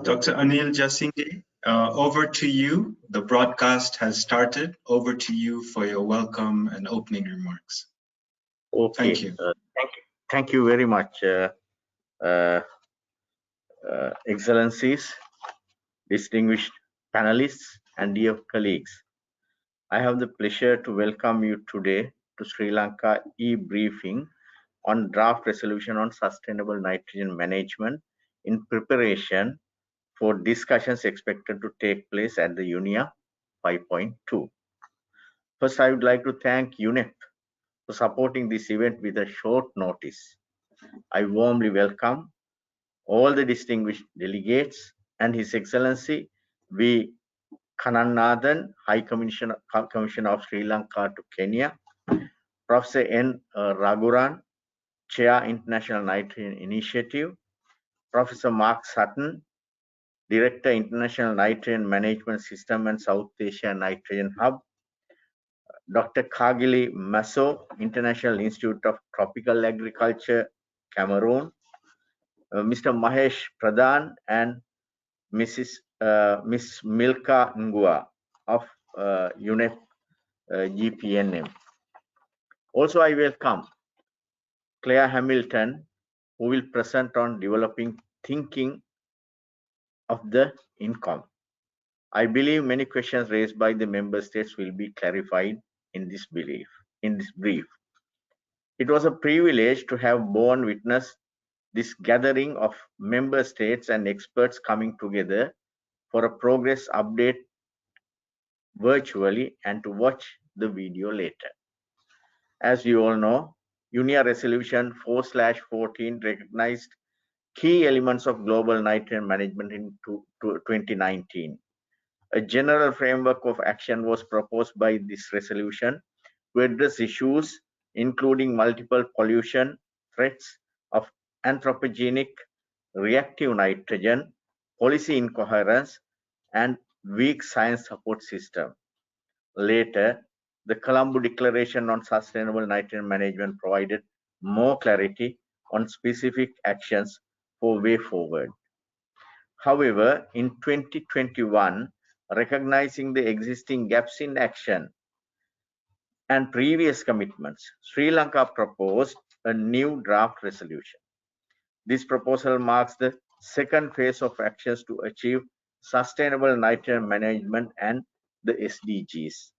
Dr. Anil Jasinge, over to you. The broadcast has started. Over to you for your welcome and opening remarks. Okay. Thank you. Thank you very much, Excellencies, distinguished panelists, and dear colleagues. I have the pleasure to welcome you today to Sri Lanka e-briefing on draft resolution on sustainable nitrogen management in preparation for discussions expected to take place at the UNEA 5.2. First, I would like to thank UNEP for supporting this event with a short notice. I warmly welcome all the distinguished delegates and His Excellency V. Kanannathan, High Commissioner of Sri Lanka to Kenya, Professor N. Raghuran, Chair, International Nitrogen Initiative, Professor Mark Sutton, Director, International Nitrogen Management System and South Asia Nitrogen Hub, Dr. Kagili Masso, International Institute of Tropical Agriculture, Cameroon, Mr. Mahesh Pradhan, and Miss Milka Ngua of UNEP GPNM. Also, I welcome Claire Hamilton, who will present on developing thinking of the INCOM. I believe many questions raised by the member states will be clarified in this brief. It was a privilege to have borne witness this gathering of member states and experts coming together for a progress update virtually and to watch the video later. As you all know, UNEA Resolution 4/14 recognized key elements of global nitrogen management in 2019. A general framework of action was proposed by this resolution to address issues including multiple pollution threats of anthropogenic reactive nitrogen, policy incoherence, and weak science support system. Later, the Colombo Declaration on Sustainable Nitrogen Management provided more clarity on specific actions for way forward. However, in 2021, recognizing the existing gaps in action and previous commitments, Sri Lanka proposed a new draft resolution. This proposal marks the second phase of actions to achieve sustainable nitrogen management and the SDGs.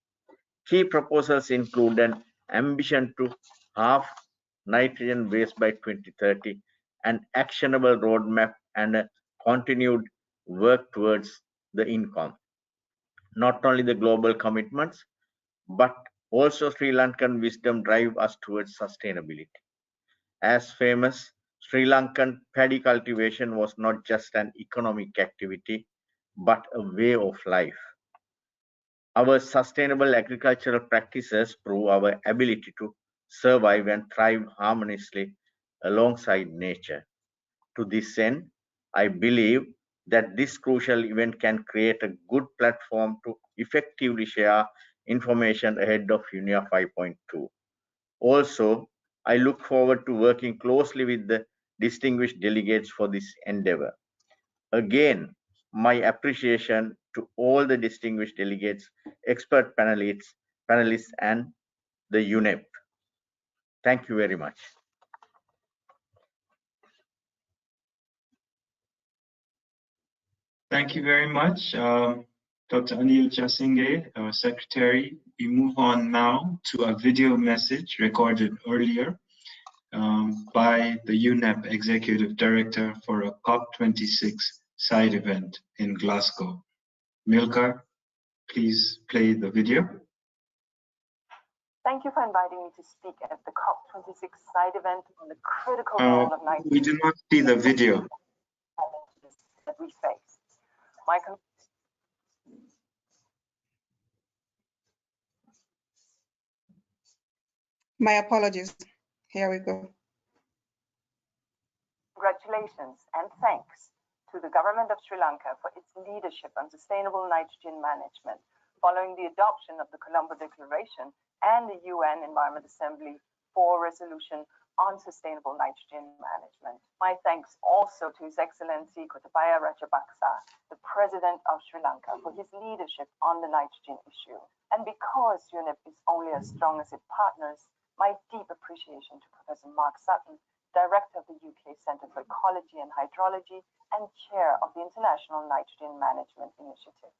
Key proposals include an ambition to halve nitrogen waste by 2030, an actionable roadmap, and a continued work towards the INCOM. Not only the global commitments, but also Sri Lankan wisdom drive us towards sustainability. As famous, Sri Lankan paddy cultivation was not just an economic activity, but a way of life. Our sustainable agricultural practices prove our ability to survive and thrive harmoniously alongside nature. To this end, I believe that this crucial event can create a good platform to effectively share information ahead of UNEA 5.2. Also, I look forward to working closely with the distinguished delegates for this endeavor. Again, my appreciation to all the distinguished delegates, expert panelists, and the UNEP. Thank you very much. Thank you very much, Dr. Anil Jasinge, Secretary. We move on now to a video message recorded earlier by the UNEP Executive Director for a COP26 side event in Glasgow. Milka, please play the video. Thank you for inviting me to speak at the COP26 side event on the critical role of nitrogen. We do not see the video. That we face. My apologies. Here we go. Congratulations and thanks to the government of Sri Lanka for its leadership on sustainable nitrogen management, following the adoption of the Colombo Declaration and the UN Environment Assembly for resolution on sustainable nitrogen management. My thanks also to His Excellency Gotabaya Rajapaksa, the President of Sri Lanka, for his leadership on the nitrogen issue. And because UNEP is only as strong as its partners, my deep appreciation to Professor Mark Sutton, Director of the UK Centre for Ecology and Hydrology and Chair of the International Nitrogen Management Initiative.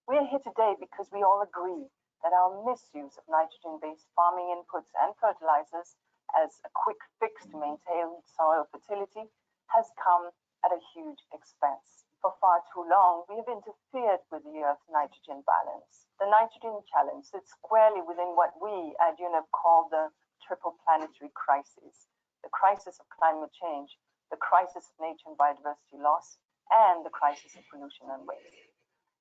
We are here today because we all agree that our misuse of nitrogen-based farming inputs and fertilizers as a quick fix to maintain soil fertility has come at a huge expense. For far too long, we have interfered with the Earth's nitrogen balance. The nitrogen challenge sits squarely within what we at UNEP call the triple planetary crisis: the crisis of climate change, the crisis of nature and biodiversity loss, and the crisis of pollution and waste.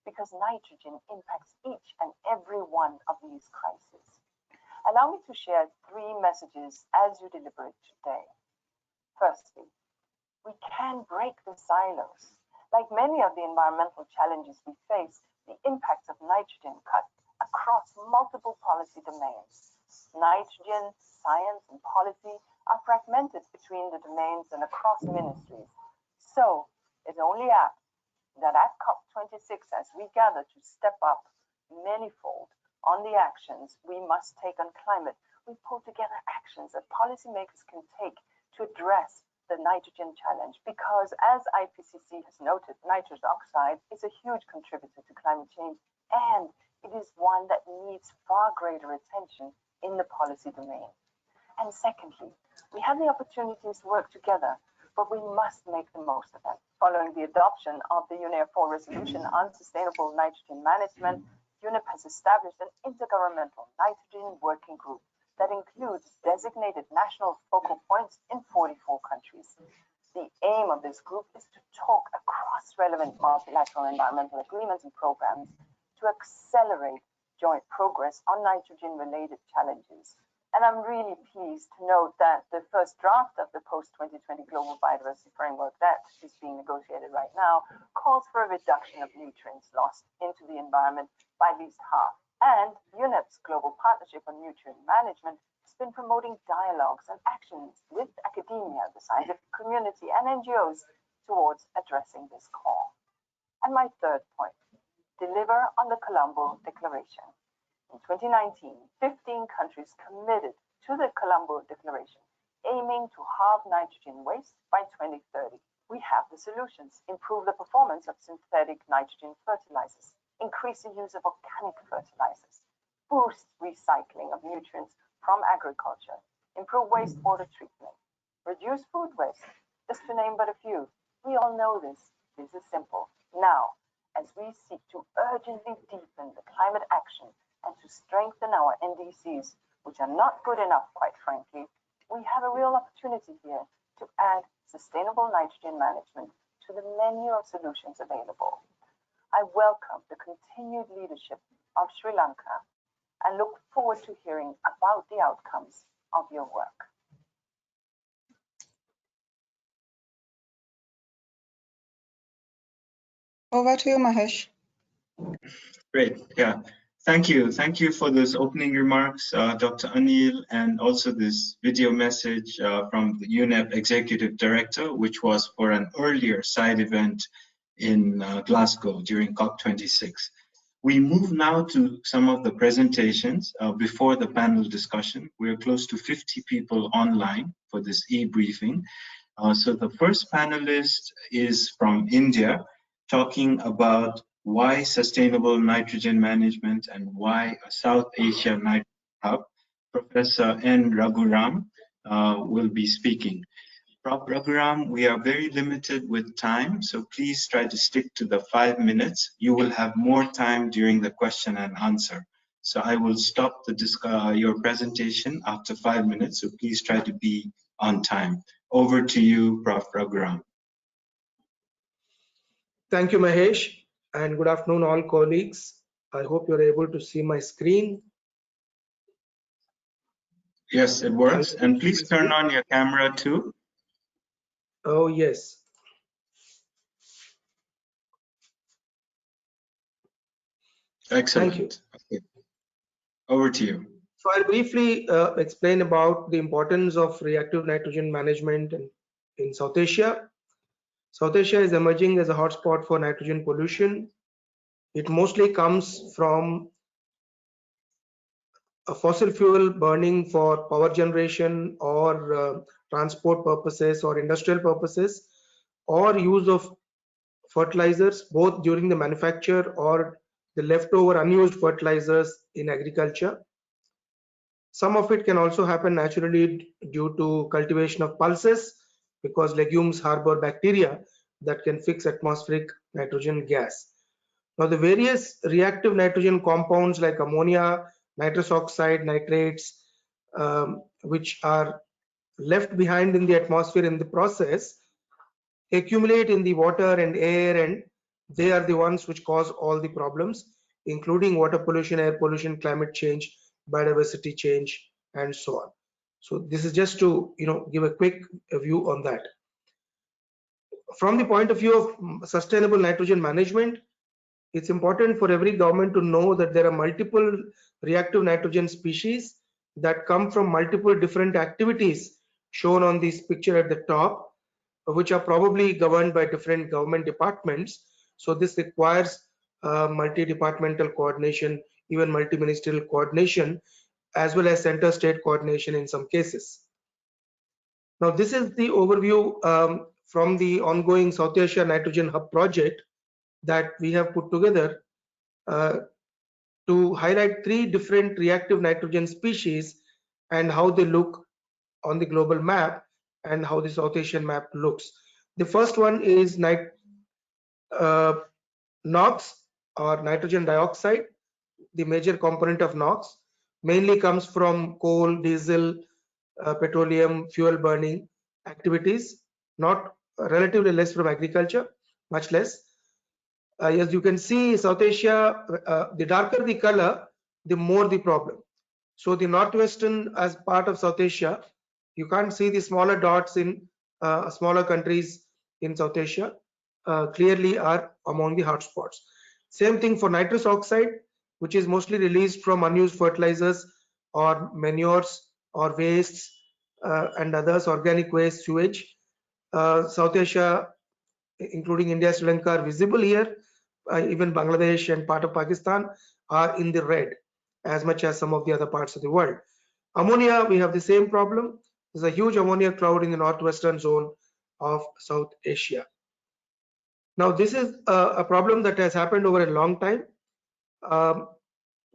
Because nitrogen impacts each and every one of these crises. Allow me to share 3 messages as you deliberate today. Firstly, we can break the silos. Like many of the environmental challenges we face, the impacts of nitrogen cut across multiple policy domains. Nitrogen, science, and policy are fragmented between the domains and across ministries. So it's only apt that at COP26, as we gather to step up manifold on the actions we must take on climate, we pull together actions that policymakers can take to address the nitrogen challenge, because as IPCC has noted, nitrous oxide is a huge contributor to climate change, and it is one that needs far greater attention in the policy domain. And secondly, we have the opportunities to work together, but we must make the most of them. Following the adoption of the UNEA4 resolution on sustainable nitrogen management, UNEP has established an intergovernmental nitrogen working group that includes designated national focal points in 44 countries. The aim of this group is to talk across relevant multilateral environmental agreements and programs to accelerate joint progress on nitrogen-related challenges. And I'm really pleased to note that the first draft of the post-2020 Global Biodiversity Framework that is being negotiated right now calls for a reduction of nutrients lost into the environment by at least half. And UNEP's Global Partnership on Nutrient Management has been promoting dialogues and actions with academia, the scientific community, and NGOs towards addressing this call. And my third point, deliver on the Colombo Declaration. In 2019, 15 countries committed to the Colombo Declaration, aiming to halve nitrogen waste by 2030. We have the solutions: improve the performance of synthetic nitrogen fertilizers, increase the use of organic fertilizers, boost recycling of nutrients from agriculture, improve wastewater treatment, reduce food waste, just to name but a few. We all know this. This is simple. Now, as we seek to urgently deepen the climate action and to strengthen our NDCs, which are not good enough, quite frankly, we have a real opportunity here to add sustainable nitrogen management to the menu of solutions available. I welcome the continued leadership of Sri Lanka and look forward to hearing about the outcomes of your work. Over to you, Mahesh. Great. Yeah. Thank you. Thank you for those opening remarks, Dr. Anil, and also this video message from the UNEP Executive Director, which was for an earlier side event in Glasgow during COP26. We move now to some of the presentations before the panel discussion. We're close to 50 people online for this e-briefing. So the first panelist is from India, talking about why sustainable nitrogen management and why a South Asia nitrogen hub. Professor N. Raghuram will be speaking. Prof. Raghuram, we are very limited with time, so please try to stick to the 5 minutes. You will have more time during the question and answer. So I will stop your presentation after 5 minutes, so please try to be on time. Over to you, Prof. Raghuram. Thank you, Mahesh, and good afternoon, all colleagues. I hope you're able to see my screen. Yes, it works. And please turn on your camera too. Oh, yes. Excellent. Thank you. Okay. Over to you. So I'll briefly explain about the importance of reactive nitrogen management in South Asia. South Asia is emerging as a hotspot for nitrogen pollution. It mostly comes from a fossil fuel burning for power generation or transport purposes or industrial purposes, or use of fertilizers both during the manufacture or the leftover unused fertilizers in agriculture. Some of it can also happen naturally due to cultivation of pulses, because legumes harbor bacteria that can fix atmospheric nitrogen gas. Now, the various reactive nitrogen compounds like ammonia, nitrous oxide, nitrates, which are left behind in the atmosphere in the process, accumulate in the water and air, and they are the ones which cause all the problems, including water pollution, air pollution, climate change, biodiversity change, and so on. So this is just to give a quick view on that. From the point of view of sustainable nitrogen management, it's important for every government to know that there are multiple reactive nitrogen species that come from multiple different activities shown on this picture at the top, which are probably governed by different government departments. So this requires multi-departmental coordination, even multi-ministerial coordination, as well as center-state coordination in some cases. Now, this is the overview from the ongoing South Asia Nitrogen Hub project that we have put together to highlight 3 different reactive nitrogen species and how they look on the global map and how the South Asian map looks. The first one is NOx, or nitrogen dioxide. The major component of NOx mainly comes from coal, diesel, petroleum, fuel burning activities, not relatively less from agriculture, much less. As you can see, South Asia, the darker the color, the more the problem. So the northwestern as part of South Asia, you can't see the smaller dots in smaller countries in South Asia, clearly are among the hotspots. Same thing for nitrous oxide, which is mostly released from unused fertilizers or manures or wastes and others, organic waste, sewage. South Asia, including India, Sri Lanka, are visible here. Even Bangladesh and part of Pakistan are in the red, as much as some of the other parts of the world. Ammonia, we have the same problem. There's a huge ammonia cloud in the northwestern zone of South Asia. Now, this is a problem that has happened over a long time.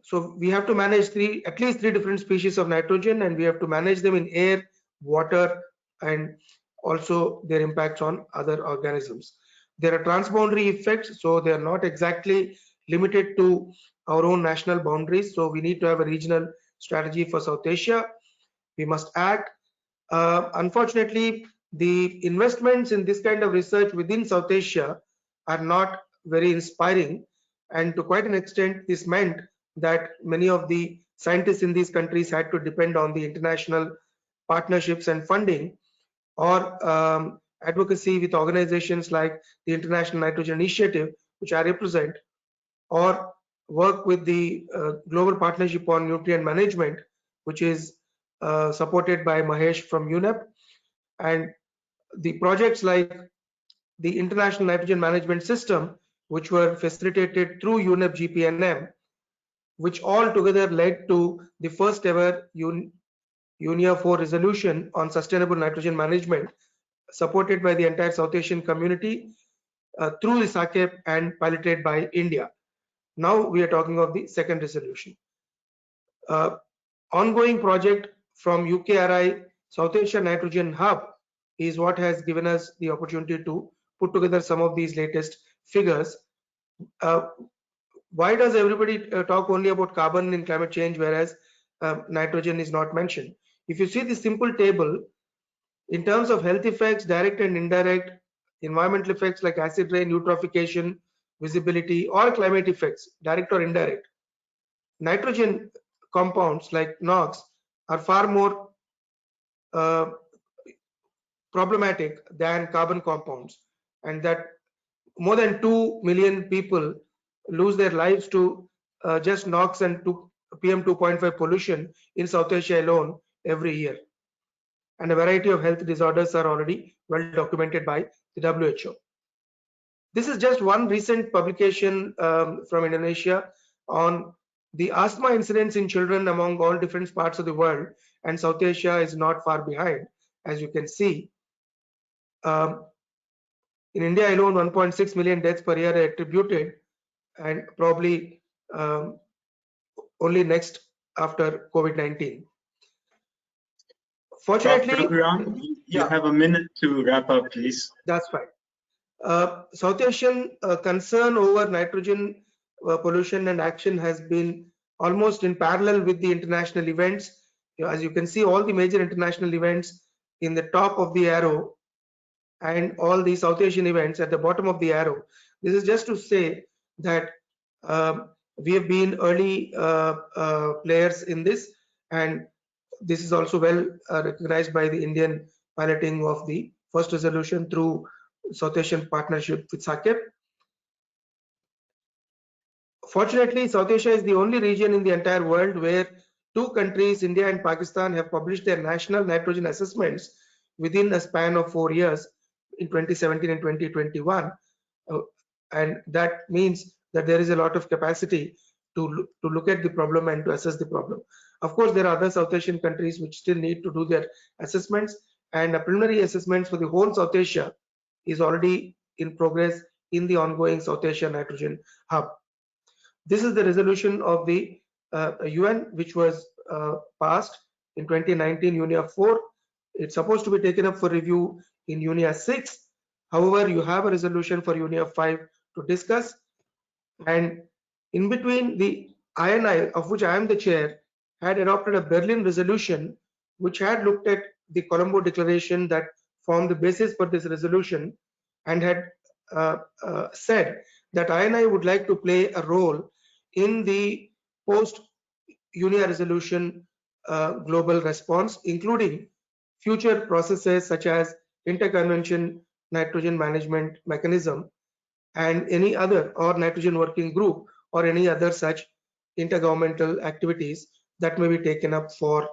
So we have to manage at least three different species of nitrogen, and we have to manage them in air, water, and also their impacts on other organisms. There are transboundary effects, so they are not exactly limited to our own national boundaries. So we need to have a regional strategy for South Asia. We must act. Unfortunately, the investments in this kind of research within South Asia are not very inspiring, and to quite an extent, this meant that many of the scientists in these countries had to depend on the international partnerships and funding, or advocacy with organizations like the International Nitrogen Initiative, which I represent, or work with the Global Partnership on Nutrient Management, which is supported by Mahesh from UNEP, and the projects like the International Nitrogen Management System, which were facilitated through UNEP GPNM, which all together led to the first ever UNEA4 resolution on sustainable nitrogen management, supported by the entire South Asian community through the SACEP and piloted by India. Now we are talking of the second resolution. Ongoing project from UKRI South Asia Nitrogen Hub is what has given us the opportunity to put together some of these latest figures. Why does everybody talk only about carbon in climate change, whereas nitrogen is not mentioned? If you see the simple table, in terms of health effects, direct and indirect, environmental effects like acid rain, eutrophication, visibility, or climate effects, direct or indirect, nitrogen compounds like NOx are far more problematic than carbon compounds, and that more than 2 million people lose their lives to just NOx and PM 2.5 pollution in South Asia alone every year. And a variety of health disorders are already well documented by the WHO. This is just one recent publication from Indonesia on the asthma incidence in children among all different parts of the world, and South Asia is not far behind, as you can see. In India alone, 1.6 million deaths per year are attributed, and probably only next after COVID-19. Fortunately, you have a minute to wrap up, please. That's fine. South Asian concern over nitrogen pollution and action has been almost in parallel with the international events. As you can see, all the major international events in the top of the arrow and all the South Asian events at the bottom of the arrow. This is just to say that we have been early players in this, and this is also well recognized by the Indian piloting of the first resolution through South Asian partnership with SACEP. Fortunately, South Asia is the only region in the entire world where two countries, India and Pakistan, have published their national nitrogen assessments within a span of 4 years in 2017 and 2021. And that means that there is a lot of capacity to look at the problem and to assess the problem. Of course, there are other South Asian countries which still need to do their assessments, and a preliminary assessments for the whole South Asia is already in progress in the ongoing South Asia Nitrogen Hub. This is the resolution of the UN, which was passed in 2019, UNEA4. It's supposed to be taken up for review in UNEA6. However, you have a resolution for UNEA5 to discuss. And in between, the INI, of which I am the chair, had adopted a Berlin resolution which had looked at the Colombo Declaration that formed the basis for this resolution, and had said that INI would like to play a role in the post-UNEA resolution global response, including future processes such as interconvention nitrogen management mechanism and any other, or nitrogen working group, or any other such intergovernmental activities that may be taken up for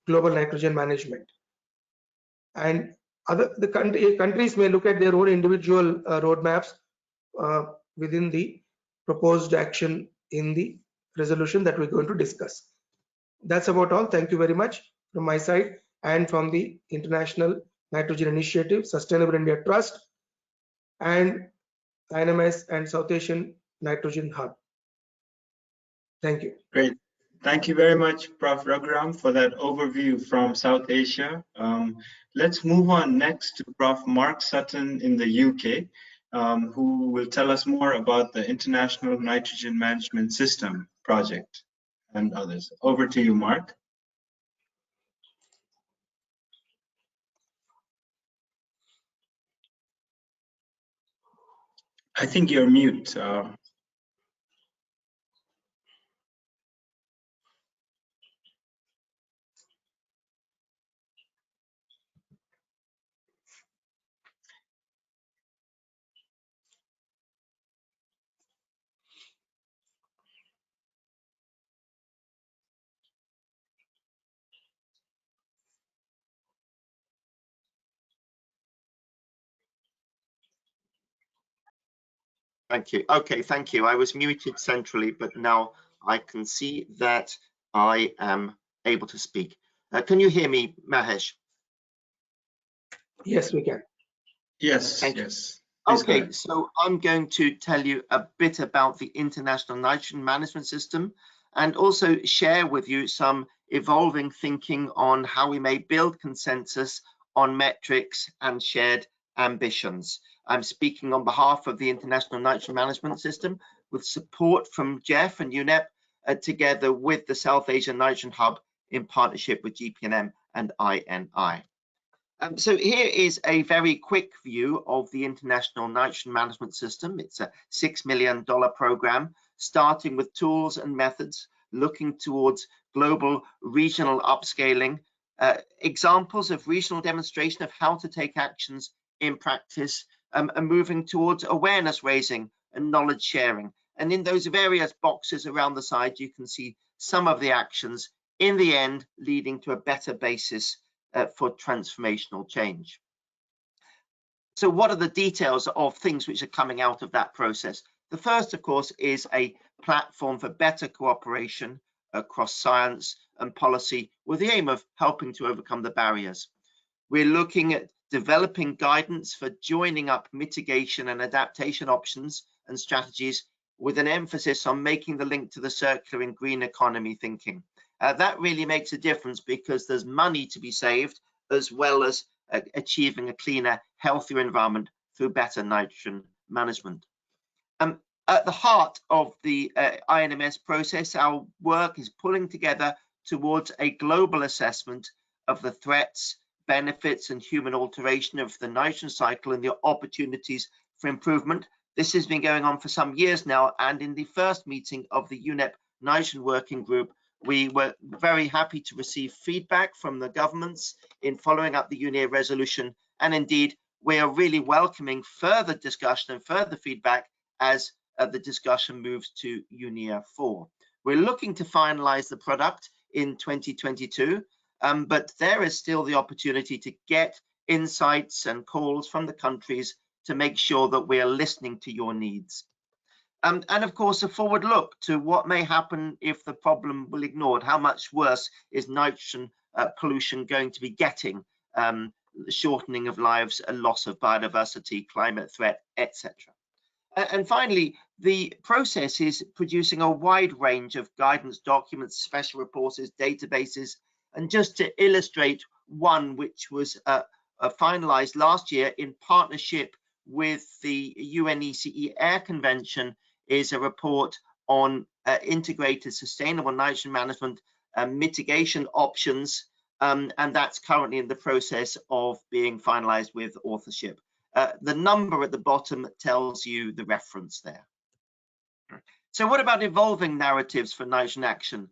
global nitrogen management. And countries may look at their own individual roadmaps within the proposed action in the resolution that we're going to discuss. That's about all. Thank you very much from my side and from the International Nitrogen Initiative, Sustainable India Trust, and INMS and South Asian Nitrogen Hub. Thank you. Great. Thank you very much, Prof. Raghuram, for that overview from South Asia. Let's move on next to Prof. Mark Sutton in the UK, who will tell us more about the International Nitrogen Management System project and others. Over to you, Mark. I think you're mute. Thank you. Okay, thank you. I was muted centrally, but now I can see that I am able to speak. Can you hear me, Mahesh? Yes, we can. Yes, Thank yes. you. Okay, so I'm going to tell you a bit about the International Nitrogen Management System, and also share with you some evolving thinking on how we may build consensus on metrics and shared ambitions. I'm speaking on behalf of the International Nitrogen Management System with support from Jeff and UNEP, together with the South Asian Nitrogen Hub in partnership with GPNM and INI. So here is a very quick view of the International Nitrogen Management System. It's a $6 million program, starting with tools and methods, looking towards global regional upscaling, examples of regional demonstration of how to take actions in practice, and moving towards awareness raising and knowledge sharing, And in those various boxes around the side, you can see some of the actions in the end leading to a better basis for transformational change. So what are the details of things which are coming out of that process? The first, of course, is a platform for better cooperation across science and policy with the aim of helping to overcome the barriers. We're looking at developing guidance for joining up mitigation and adaptation options and strategies with an emphasis on making the link to the circular and green economy thinking. That really makes a difference because there's money to be saved as well as achieving a cleaner, healthier environment through better nitrogen management. At the heart of the INMS process, our work is pulling together towards a global assessment of the threats, benefits and human alteration of the nitrogen cycle and the opportunities for improvement. This has been going on for some years now, and in the first meeting of the UNEP Nitrogen Working Group, we were very happy to receive feedback from the governments in following up the UNEA resolution, and indeed we are really welcoming further discussion and further feedback as the discussion moves to UNEA4. We're looking to finalize the product in 2022, but there is still the opportunity to get insights and calls from the countries to make sure that we are listening to your needs. And of course, a forward look to what may happen if the problem will be ignored. How much worse is nitrogen pollution going to be getting? Shortening of lives, a loss of biodiversity, climate threat, etc. And finally, the process is producing a wide range of guidance documents, special reports, databases, and just to illustrate one which was finalized last year in partnership with the UNECE Air Convention is a report on integrated sustainable nitrogen management mitigation options, and that's currently in the process of being finalized with authorship. The number at the bottom tells you the reference there. So what about evolving narratives for nitrogen action?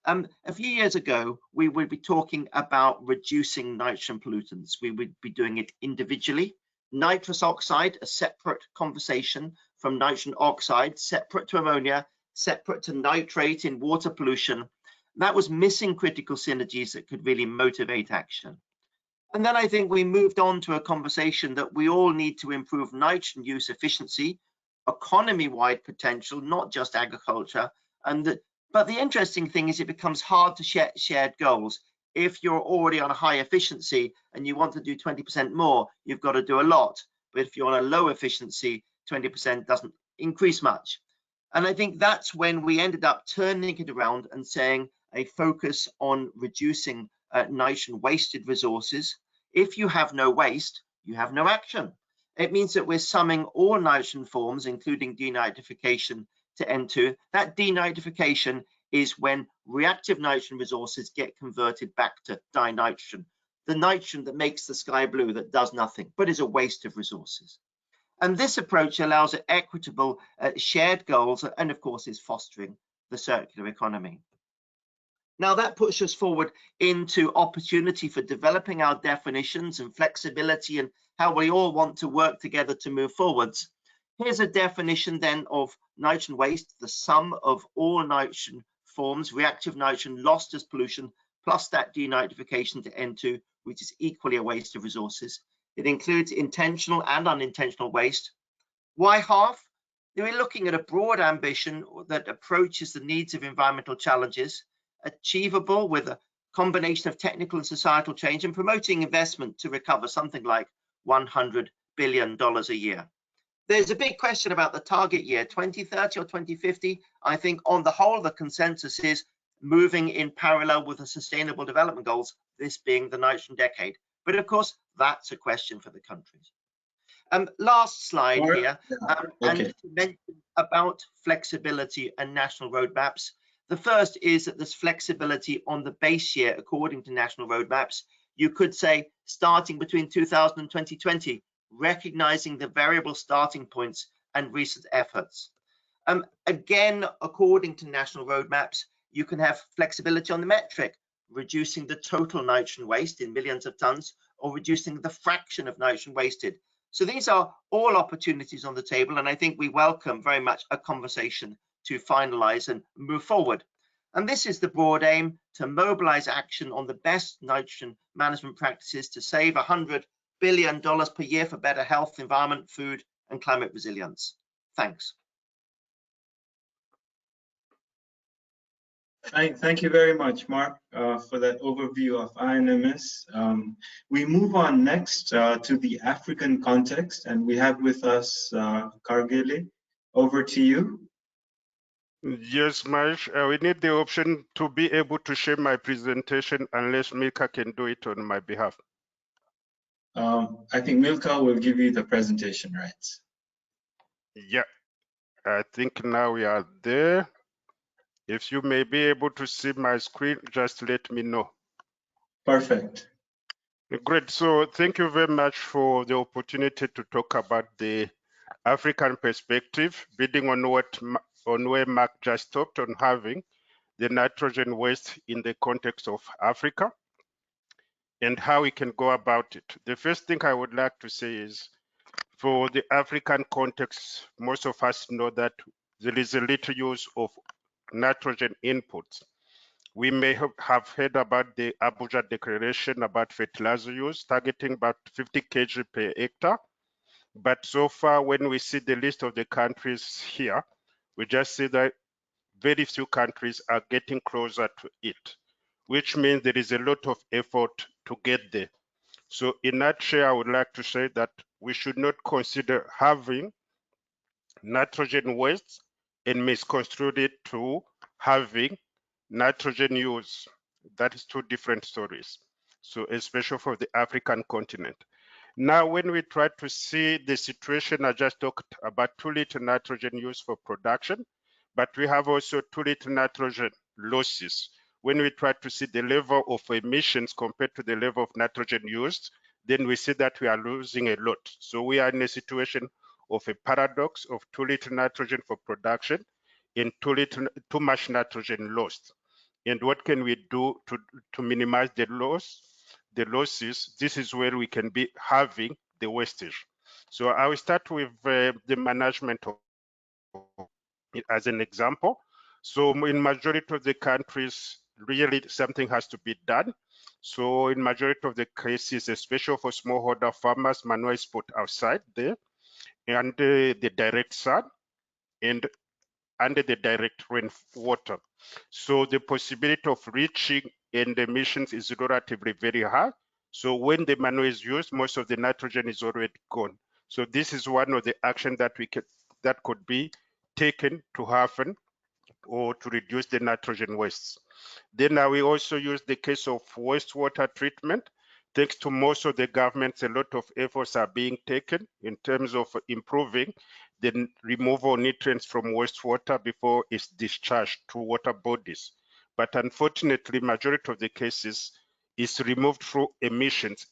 A few years ago, we would be talking about reducing nitrogen pollutants. We would be doing it individually. Nitrous oxide, a separate conversation from nitrogen oxide, separate to ammonia, separate to nitrate in water pollution. That was missing critical synergies that could really motivate action. And then I think we moved on to a conversation that we all need to improve nitrogen use efficiency, economy-wide potential, not just agriculture. But the interesting thing is it becomes hard to share shared goals. If you're already on a high efficiency and you want to do 20% more, you've got to do a lot. But if you're on a low efficiency, 20% doesn't increase much. And I think that's when we ended up turning it around and saying a focus on reducing nitrogen wasted resources. If you have no waste, you have no action. It means that we're summing all nitrogen forms, including denitrification, to N2. That denitrification is when reactive nitrogen resources get converted back to dinitrogen, the nitrogen that makes the sky blue that does nothing, but is a waste of resources. And this approach allows equitable shared goals and of course is fostering the circular economy. Now that puts us forward into opportunity for developing our definitions and flexibility and how we all want to work together to move forwards. Here's a definition then of nitrogen waste, the sum of all nitrogen forms, reactive nitrogen lost as pollution, plus that denitrification to N2, which is equally a waste of resources. It includes intentional and unintentional waste. Why half? We're looking at a broad ambition that approaches the needs of environmental challenges, achievable with a combination of technical and societal change, and promoting investment to recover something like $100 billion a year. There's a big question about the target year, 2030 or 2050. I think on the whole, the consensus is moving in parallel with the Sustainable Development Goals, this being the nitrogen decade. But of course, that's a question for the countries. Last slide here, and to mention about flexibility and national roadmaps. The first is that there's flexibility on the base year according to national roadmaps. You could say starting between 2000 and 2020, recognizing the variable starting points and recent efforts. Again, according to national roadmaps, you can have flexibility on the metric, reducing the total nitrogen waste in millions of tons or reducing the fraction of nitrogen wasted. So these are all opportunities on the table, and I think we welcome very much a conversation to finalize and move forward. And this is the broad aim: to mobilize action on the best nitrogen management practices to save $100 billion per year for better health, environment, food, and climate resilience. Thanks. Thank you very much, Mark, for that overview of INMS. We move on next to the African context, and we have with us Kargele. Over to you. Yes, Mahesh, we need the option to be able to share my presentation unless Milka can do it on my behalf. I think Milka will give you the presentation rights. Yeah, I think now we are there. If you may be able to see my screen, just let me know. Perfect. Great. So thank you very much for the opportunity to talk about the African perspective, building on where Mark just talked on, having the nitrogen waste in the context of Africa and how we can go about it. The first thing I would like to say is, for the African context, most of us know that there is a little use of nitrogen inputs. We may have heard about the Abuja Declaration about fertilizer use, targeting about 50 kg per hectare. But so far, when we see the list of the countries here, we just see that very few countries are getting closer to it, which means there is a lot of effort to get there. So in that nutshell, I would like to say that we should not consider having nitrogen waste and misconstrue it to having nitrogen use. That is two different stories. So especially for the African continent. Now, when we try to see the situation, I just talked about 2 liter nitrogen use for production, but we have also 2 liter nitrogen losses. When we try to see the level of emissions compared to the level of nitrogen used, then we see that we are losing a lot. So we are in a situation of a paradox of 2 liter nitrogen for production and too much nitrogen lost. And what can we do to minimize the losses? This is where we can be having the wastage. So I will start with the management of it as an example. So in majority of the countries, really something has to be done. So in majority of the cases, especially for smallholder farmers, manure is put outside there and the direct sun and under the direct rainwater. So the possibility of reaching end emissions is relatively very high. So when the manure is used, most of the nitrogen is already gone. So this is one of the actions that could be taken to happen or to reduce the nitrogen wastes. Then we also use the case of wastewater treatment. Thanks to most of the governments, a lot of efforts are being taken in terms of improving the removal of nutrients from wastewater before it's discharged to water bodies. But unfortunately, majority of the cases is removed through emissions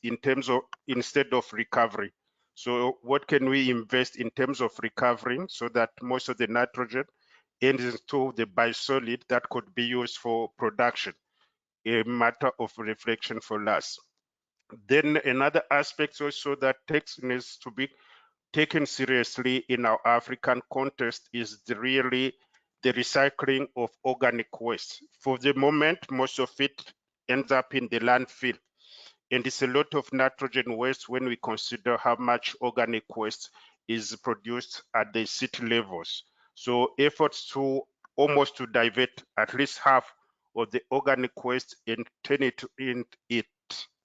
instead of recovery. So what can we invest in terms of recovering so that most of the nitrogen ends into the biosolid that could be used for production? A matter of reflection for us. Then another aspect also that needs to be taken seriously in our African context is really the recycling of organic waste. For the moment, most of it ends up in the landfill. And it's a lot of nitrogen waste when we consider how much organic waste is produced at the city levels. So efforts to almost to divert at least half of the organic waste and turn it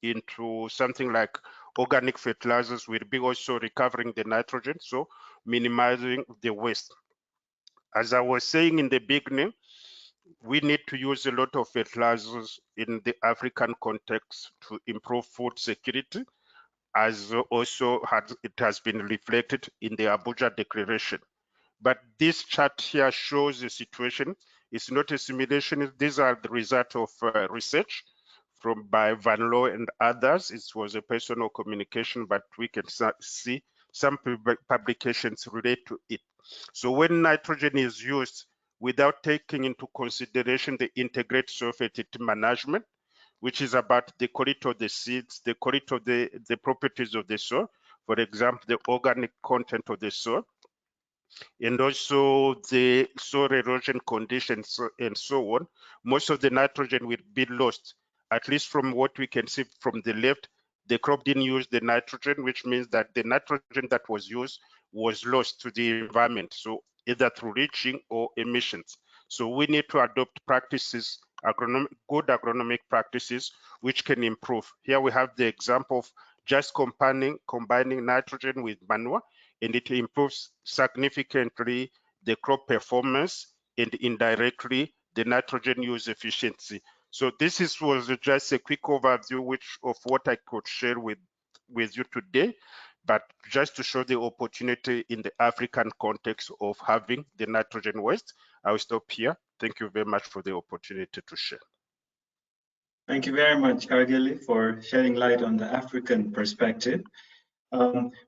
into something like organic fertilizers will be also recovering the nitrogen, so minimizing the waste. As I was saying in the beginning, we need to use a lot of fertilizers in the African context to improve food security, as also it has been reflected in the Abuja Declaration. But this chart here shows the situation. It's not a simulation. These are the result of research by Van Loo and others. It was a personal communication, but we can see some publications relate to it. So when nitrogen is used without taking into consideration the integrated soil fertility management, which is about the quality of the seeds, the quality of the properties of the soil. for example, the organic content of the soil, and also the soil erosion conditions and so on. Most of the nitrogen will be lost, at least from what we can see from the left. The crop didn't use the nitrogen, which means that the nitrogen that was used was lost to the environment, so either through leaching or emissions. So we need to adopt practices, good agronomic practices, which can improve. Here we have the example of just combining nitrogen with manure, and it improves significantly the crop performance and indirectly the nitrogen use efficiency. So this was just a quick overview of what I could share with you today, but just to show the opportunity in the African context of having the nitrogen waste. I will stop here. Thank you very much for the opportunity to share. Thank you very much, Kagele, for shedding light on the African perspective.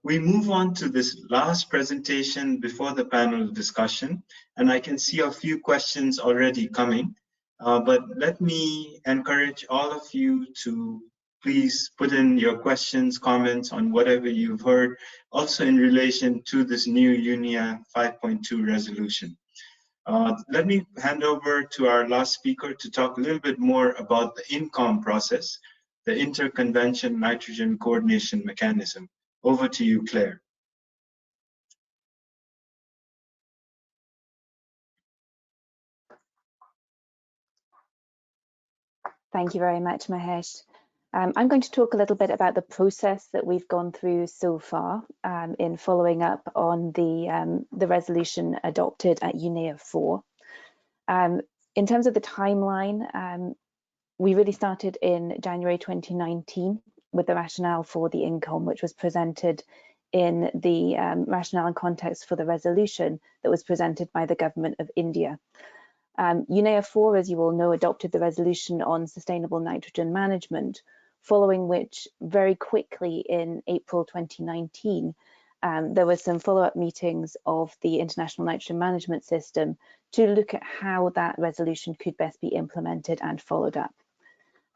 We move on to this last presentation before the panel discussion, and I can see a few questions already coming, but let me encourage all of you to please put in your questions, comments on whatever you've heard, also in relation to this new UNEA 5.2 resolution. Let me hand over to our last speaker to talk a little bit more about the INCOM process, the Interconvention Nitrogen Coordination Mechanism. Over to you, Claire. Thank you very much, Mahesh. I'm going to talk a little bit about the process that we've gone through so far in following up on the resolution adopted at UNEA4. In terms of the timeline, we really started in January 2019 with the rationale for the INCOM, which was presented in the rationale and context for the resolution that was presented by the government of India. UNEA4, as you all know, adopted the resolution on sustainable nitrogen management, following which very quickly in April 2019, there were some follow-up meetings of the International Nitrogen Management System to look at how that resolution could best be implemented and followed up.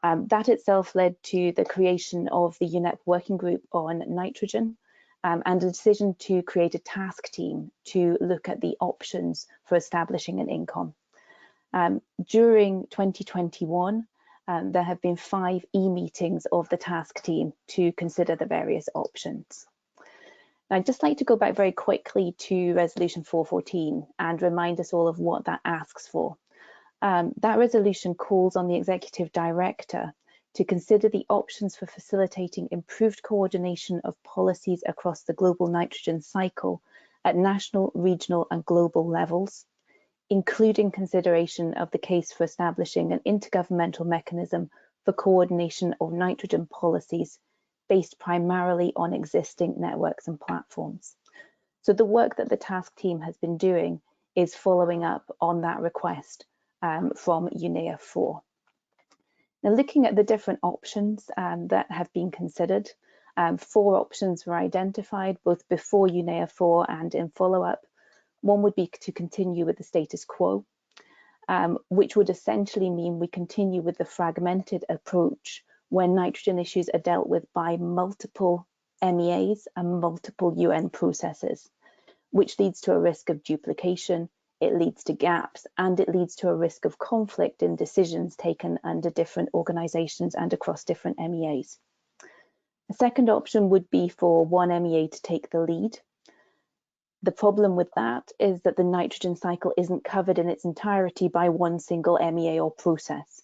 That itself led to the creation of the UNEP working group on nitrogen and a decision to create a task team to look at the options for establishing an INCOM. During 2021, there have been 5 e-meetings of the task team to consider the various options. Now, I'd just like to go back very quickly to Resolution 414 and remind us all of what that asks for. That resolution calls on the Executive Director to consider the options for facilitating improved coordination of policies across the global nitrogen cycle at national, regional and global levels, including consideration of the case for establishing an intergovernmental mechanism for coordination of nitrogen policies based primarily on existing networks and platforms. So the work that the task team has been doing is following up on that request from UNEA4. Now, looking at the different options that have been considered, 4 options were identified both before UNEA4 and in follow-up. One would be to continue with the status quo, which would essentially mean we continue with the fragmented approach when nitrogen issues are dealt with by multiple MEAs and multiple UN processes, which leads to a risk of duplication, it leads to gaps, and it leads to a risk of conflict in decisions taken under different organisations and across different MEAs. A second option would be for one MEA to take the lead. The problem with that is that the nitrogen cycle isn't covered in its entirety by one single MEA or process.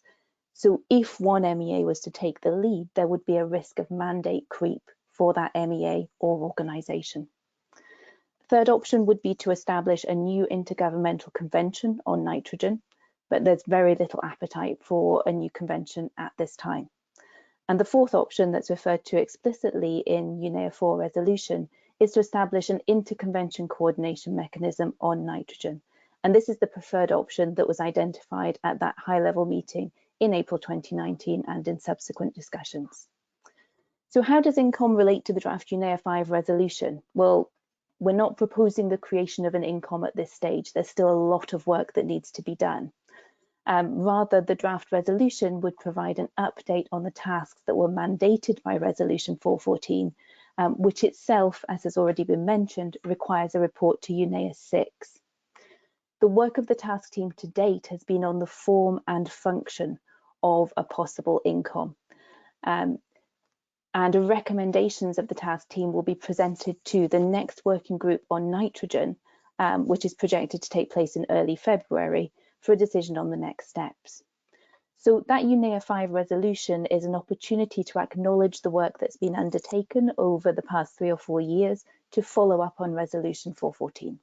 So if one MEA was to take the lead, there would be a risk of mandate creep for that MEA or organisation. Third option would be to establish a new intergovernmental convention on nitrogen, but there's very little appetite for a new convention at this time. And the fourth option that's referred to explicitly in UNEA4 resolution is to establish an interconvention coordination mechanism on nitrogen. And this is the preferred option that was identified at that high-level meeting in April 2019 and in subsequent discussions. So how does INCOM relate to the draft UNEA5 resolution? Well, we're not proposing the creation of an INCOM at this stage. There's still a lot of work that needs to be done. Rather, the draft resolution would provide an update on the tasks that were mandated by Resolution 414 which itself, as has already been mentioned, requires a report to UNEA6. The work of the task team to date has been on the form and function of a possible INCOM. And recommendations of the task team will be presented to the next working group on nitrogen, which is projected to take place in early February, for a decision on the next steps. So that UNEA5 resolution is an opportunity to acknowledge the work that's been undertaken over the past 3 or 4 years to follow up on resolution 414.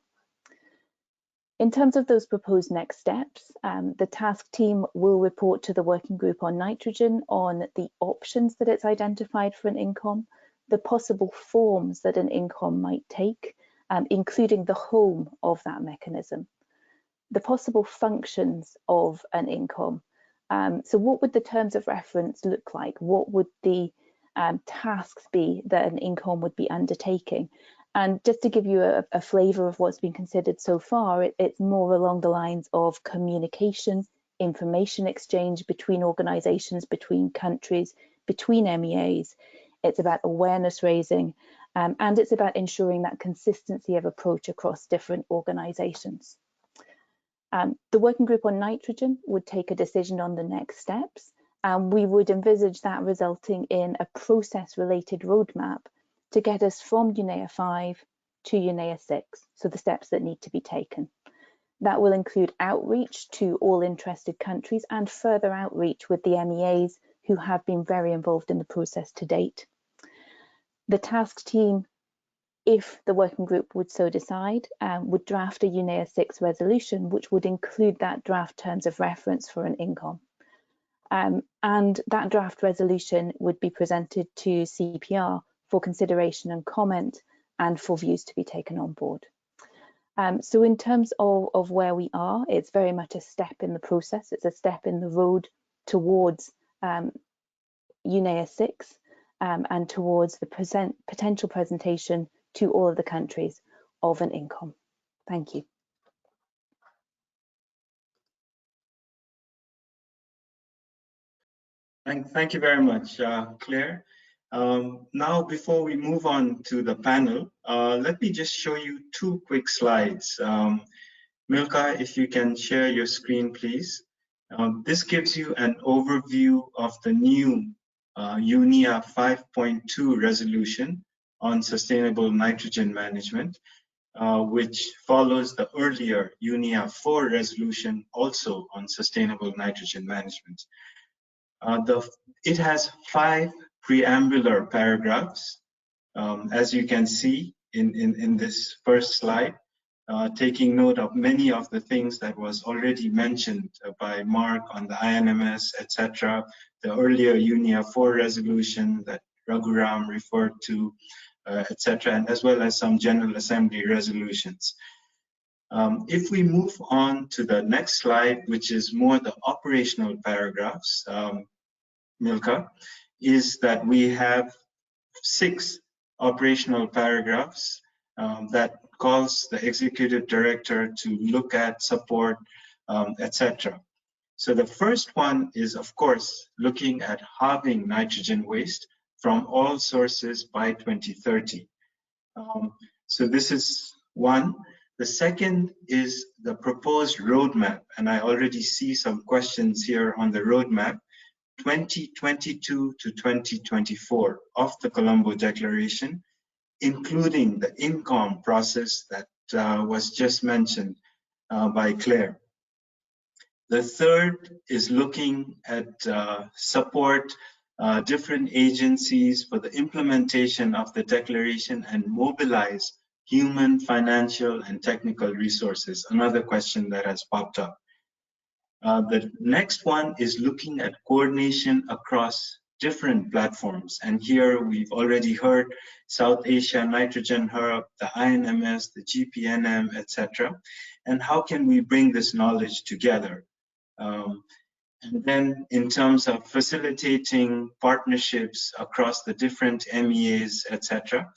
In terms of those proposed next steps, the task team will report to the working group on nitrogen on the options that it's identified for an INCOM, the possible forms that an INCOM might take, including the home of that mechanism, the possible functions of an INCOM. So what would the terms of reference look like? What would the tasks be that an INCOM would be undertaking? And just to give you a flavour of what's been considered so far, it's more along the lines of communication, information exchange between organisations, between countries, between MEAs. It's about awareness raising, and it's about ensuring that consistency of approach across different organisations. The working group on nitrogen would take a decision on the next steps, and we would envisage that resulting in a process-related roadmap to get us from UNEA5 to UNEA6, so the steps that need to be taken. That will include outreach to all interested countries and further outreach with the MEAs who have been very involved in the process to date. The task team, if the working group would so decide, would draft a UNEA6 resolution, which would include that draft terms of reference for an INCOM. And that draft resolution would be presented to CPR for consideration and comment, and for views to be taken on board. So in terms of where we are, it's very much a step in the process. It's a step in the road towards UNEA6 and towards the potential presentation to all of the countries of an INCOM. Thank you. Thank you very much, Claire. Now, before we move on to the panel, let me just show you 2 quick slides. Milka, if you can share your screen, please. This gives you an overview of the new UNEA5.2 resolution on sustainable nitrogen management, which follows the earlier UNEA4 resolution also on sustainable nitrogen management. It has 5 preambular paragraphs, as you can see in this first slide, taking note of many of the things that was already mentioned by Mark on the INMS, etc., the earlier UNEA4 resolution that Raghuram referred to, etc., and as well as some General Assembly resolutions. If we move on to the next slide, which is more the operational paragraphs, Milka, is that we have 6 operational paragraphs that calls the executive director to look at, support, etc. So the first one is, of course, looking at halving nitrogen waste from all sources by 2030. So this is one. The second is the proposed roadmap, and I already see some questions here on the roadmap, 2022 to 2024 of the Colombo Declaration, including the INCOM process that was just mentioned by Claire. The third is looking at support different agencies for the implementation of the declaration and mobilize human, financial, and technical resources, another question that has popped up. The next one is looking at coordination across different platforms. And here we've already heard South Asia Nitrogen Hub, the INMS, the GPNM, etc. And how can we bring this knowledge together? And then in terms of facilitating partnerships across the different MEAs, etc.,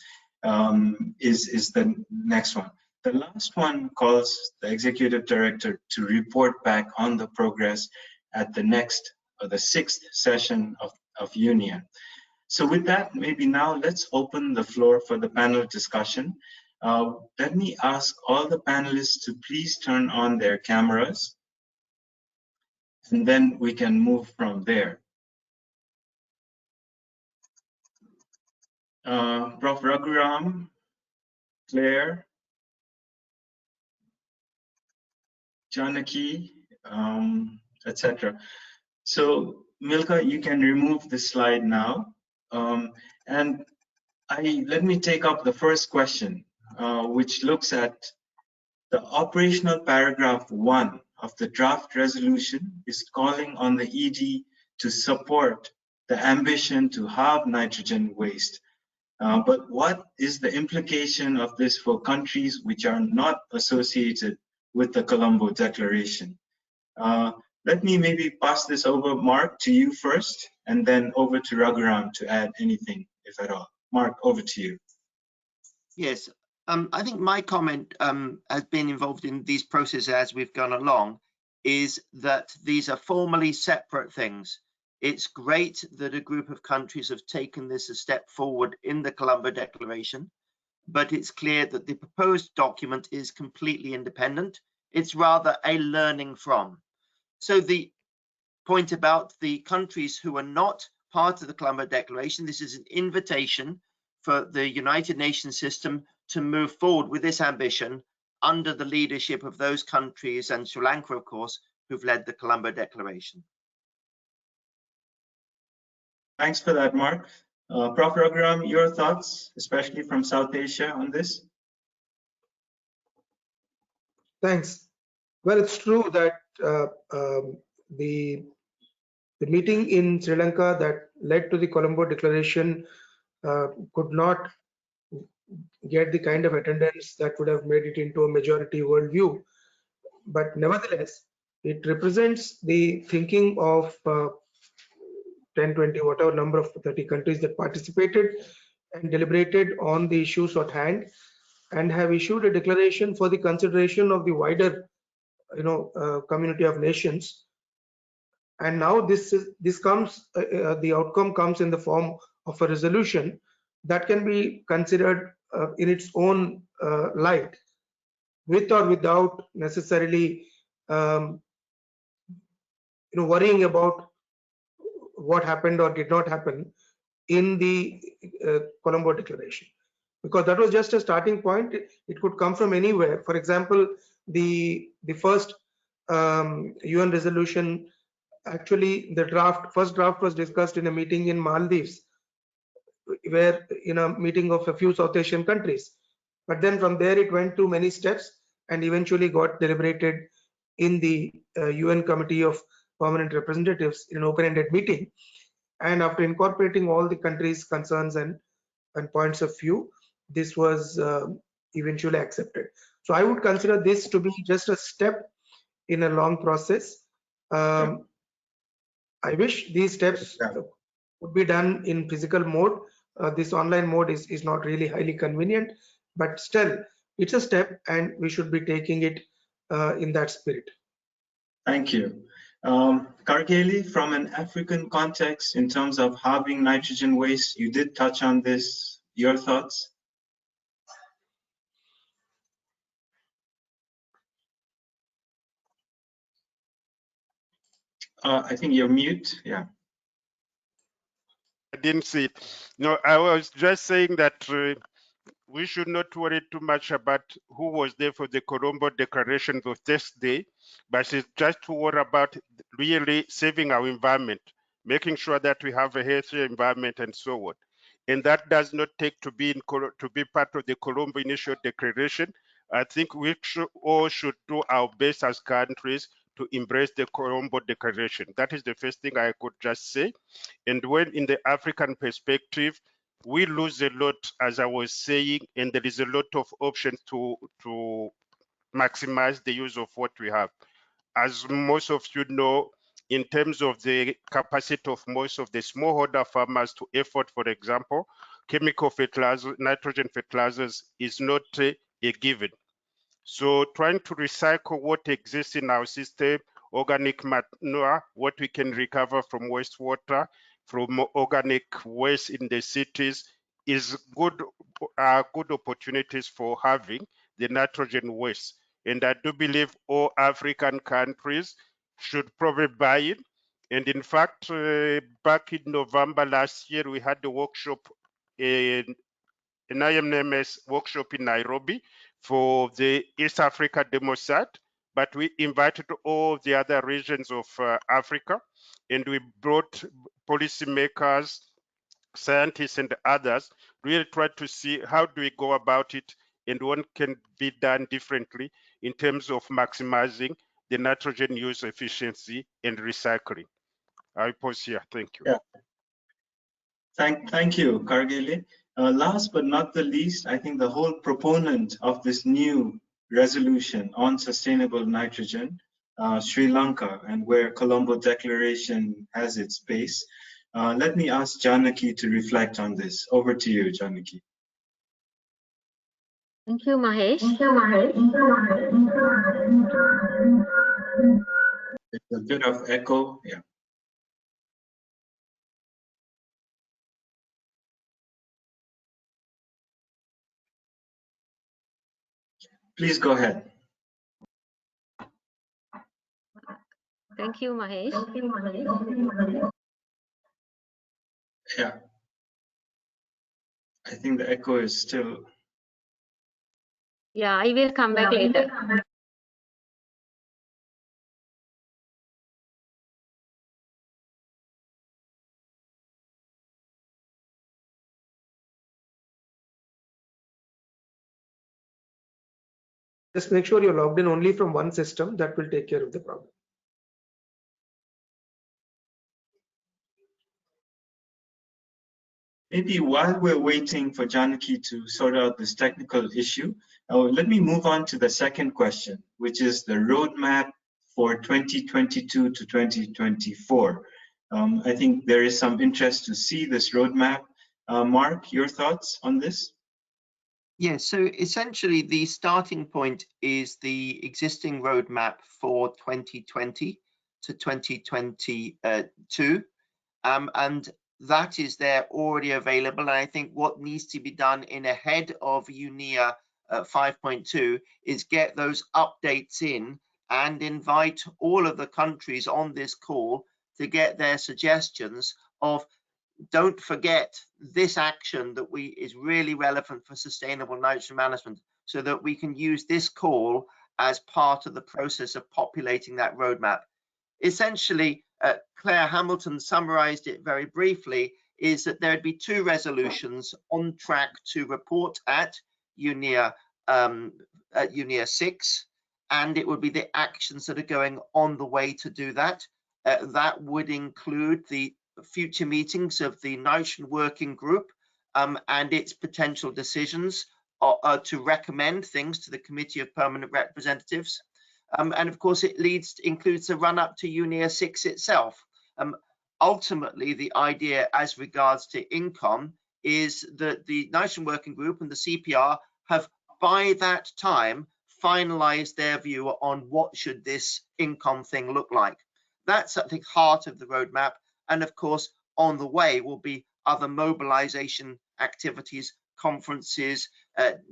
is the next one. The last one calls the executive director to report back on the progress at the next, or the 6th session of UNEA. So with that, maybe now let's open the floor for the panel discussion. Let me ask all the panelists to please turn on their cameras, and then we can move from there. Prof. Raghuram, Claire, Janaki, etc. So Milka, you can remove the slide now. And let me take up the first question, which looks at the operational paragraph 1 of the draft resolution is calling on the ED to support the ambition to halve nitrogen waste. But what is the implication of this for countries which are not associated with the Colombo Declaration? Let me maybe pass this over, Mark, to you first, and then over to Raghuram to add anything, if at all. Mark, over to you. Yes, I think my comment has been involved in these processes as we've gone along, is that these are formally separate things. It's great that a group of countries have taken this a step forward in the Colombo Declaration, but it's clear that the proposed document is completely independent. It's rather a learning from. So the point about the countries who are not part of the Colombo Declaration, this is an invitation for the United Nations system to move forward with this ambition under the leadership of those countries, and Sri Lanka, of course, who've led the Colombo Declaration. Thanks for that, Mark. Prof. Raghuram, your thoughts, especially from South Asia, on this? Thanks. Well, it's true that the meeting in Sri Lanka that led to the Colombo Declaration could not get the kind of attendance that would have made it into a majority worldview. But nevertheless, it represents the thinking of 10, 20, whatever number of 30 countries that participated and deliberated on the issues at hand, and have issued a declaration for the consideration of the wider, community of nations. And now this comes, the outcome comes in the form of a resolution that can be considered in its own light, with or without necessarily worrying about what happened or did not happen in the Colombo Declaration, because that was just a starting point. It could come from anywhere. For example, the first UN resolution, actually the first draft was discussed in a meeting in Maldives, where in a meeting of a few South Asian countries. But then from there it went to many steps and eventually got deliberated in the UN Committee of Permanent Representatives in an open-ended meeting. And after incorporating all the countries' concerns and points of view, this was eventually accepted. So I would consider this to be just a step in a long process. I wish these steps would be done in physical mode. This online mode is not really highly convenient, but still it's a step and we should be taking it in that spirit. Thank you. Kargeli, from an African context, in terms of halving nitrogen waste, you did touch on this. Your thoughts? I think you're mute. Yeah. I didn't see it. No, I was just saying that we should not worry too much about who was there for the Colombo Declaration of this day, but it's just to worry about really saving our environment, making sure that we have a healthy environment and so on. And that does not take to be part of the Colombo Initial Declaration. I think we all should do our best as countries to embrace the Colombo Declaration. That is the first thing I could just say. And when in the African perspective, we lose a lot, as I was saying, and there is a lot of options to maximize the use of what we have. As most of you know, in terms of the capacity of most of the smallholder farmers to effort, for example, chemical fertilizers, nitrogen fertilizers is not a given. So trying to recycle what exists in our system, organic manure, what we can recover from wastewater, from organic waste in the cities is good opportunities for having the nitrogen waste. And I do believe all African countries should probably buy it. And in fact, back in November last year, we had a workshop, an IMMS workshop in Nairobi for the East Africa Demosat, but we invited all the other regions of Africa, and we brought policymakers, scientists, and others, really tried to see how do we go about it and what can be done differently in terms of maximizing the nitrogen use efficiency and recycling. I pause here. Thank you. Yeah. Thank you, Kargele. Last but not the least, I think the whole proponent of this new resolution on sustainable nitrogen, Sri Lanka, and where Colombo Declaration has its base. Let me ask Janaki to reflect on this. Over to you, Janaki. Thank you, Mahesh. There's a bit of echo. Yeah. Please go ahead. Thank you, Mahesh. Yeah. I think the echo is still. Yeah, I will come back later. Just make sure you're logged in only from one system. That will take care of the problem. Maybe while we're waiting for Janaki to sort out this technical issue, let me move on to the second question, which is the roadmap for 2022 to 2024. I think there is some interest to see this roadmap. Mark, your thoughts on this? Yes, so essentially the starting point is the existing roadmap for 2020 to 2022. And that is there already available. And I think what needs to be done in ahead of UNEA 5.2 is get those updates in and invite all of the countries on this call to get their suggestions of, don't forget this action that is really relevant for sustainable nitrogen management, so that we can use this call as part of the process of populating that roadmap. Essentially, Claire Hamilton summarized it very briefly, is that there'd be two resolutions on track to report at UNEA 6, and it would be the actions that are going on the way to do that. That would include the future meetings of the nitrogen working group and its potential decisions to recommend things to the Committee of Permanent Representatives. And of course, it includes the run up to UNEA 6 itself. Ultimately, the idea as regards to INCOM is that the nitrogen working group and the CPR have by that time finalized their view on what should this INCOM thing look like. That's at the heart of the roadmap. And of course, on the way will be other mobilization activities, conferences,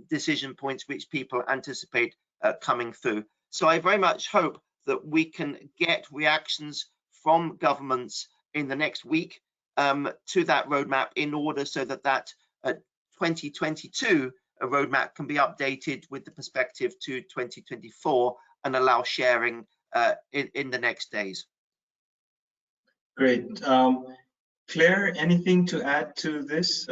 decision points which people anticipate coming through. So I very much hope that we can get reactions from governments in the next week to that roadmap, in order so that that 2022 roadmap can be updated with the perspective to 2024 and allow sharing in the next days. Great. Claire, anything to add to this?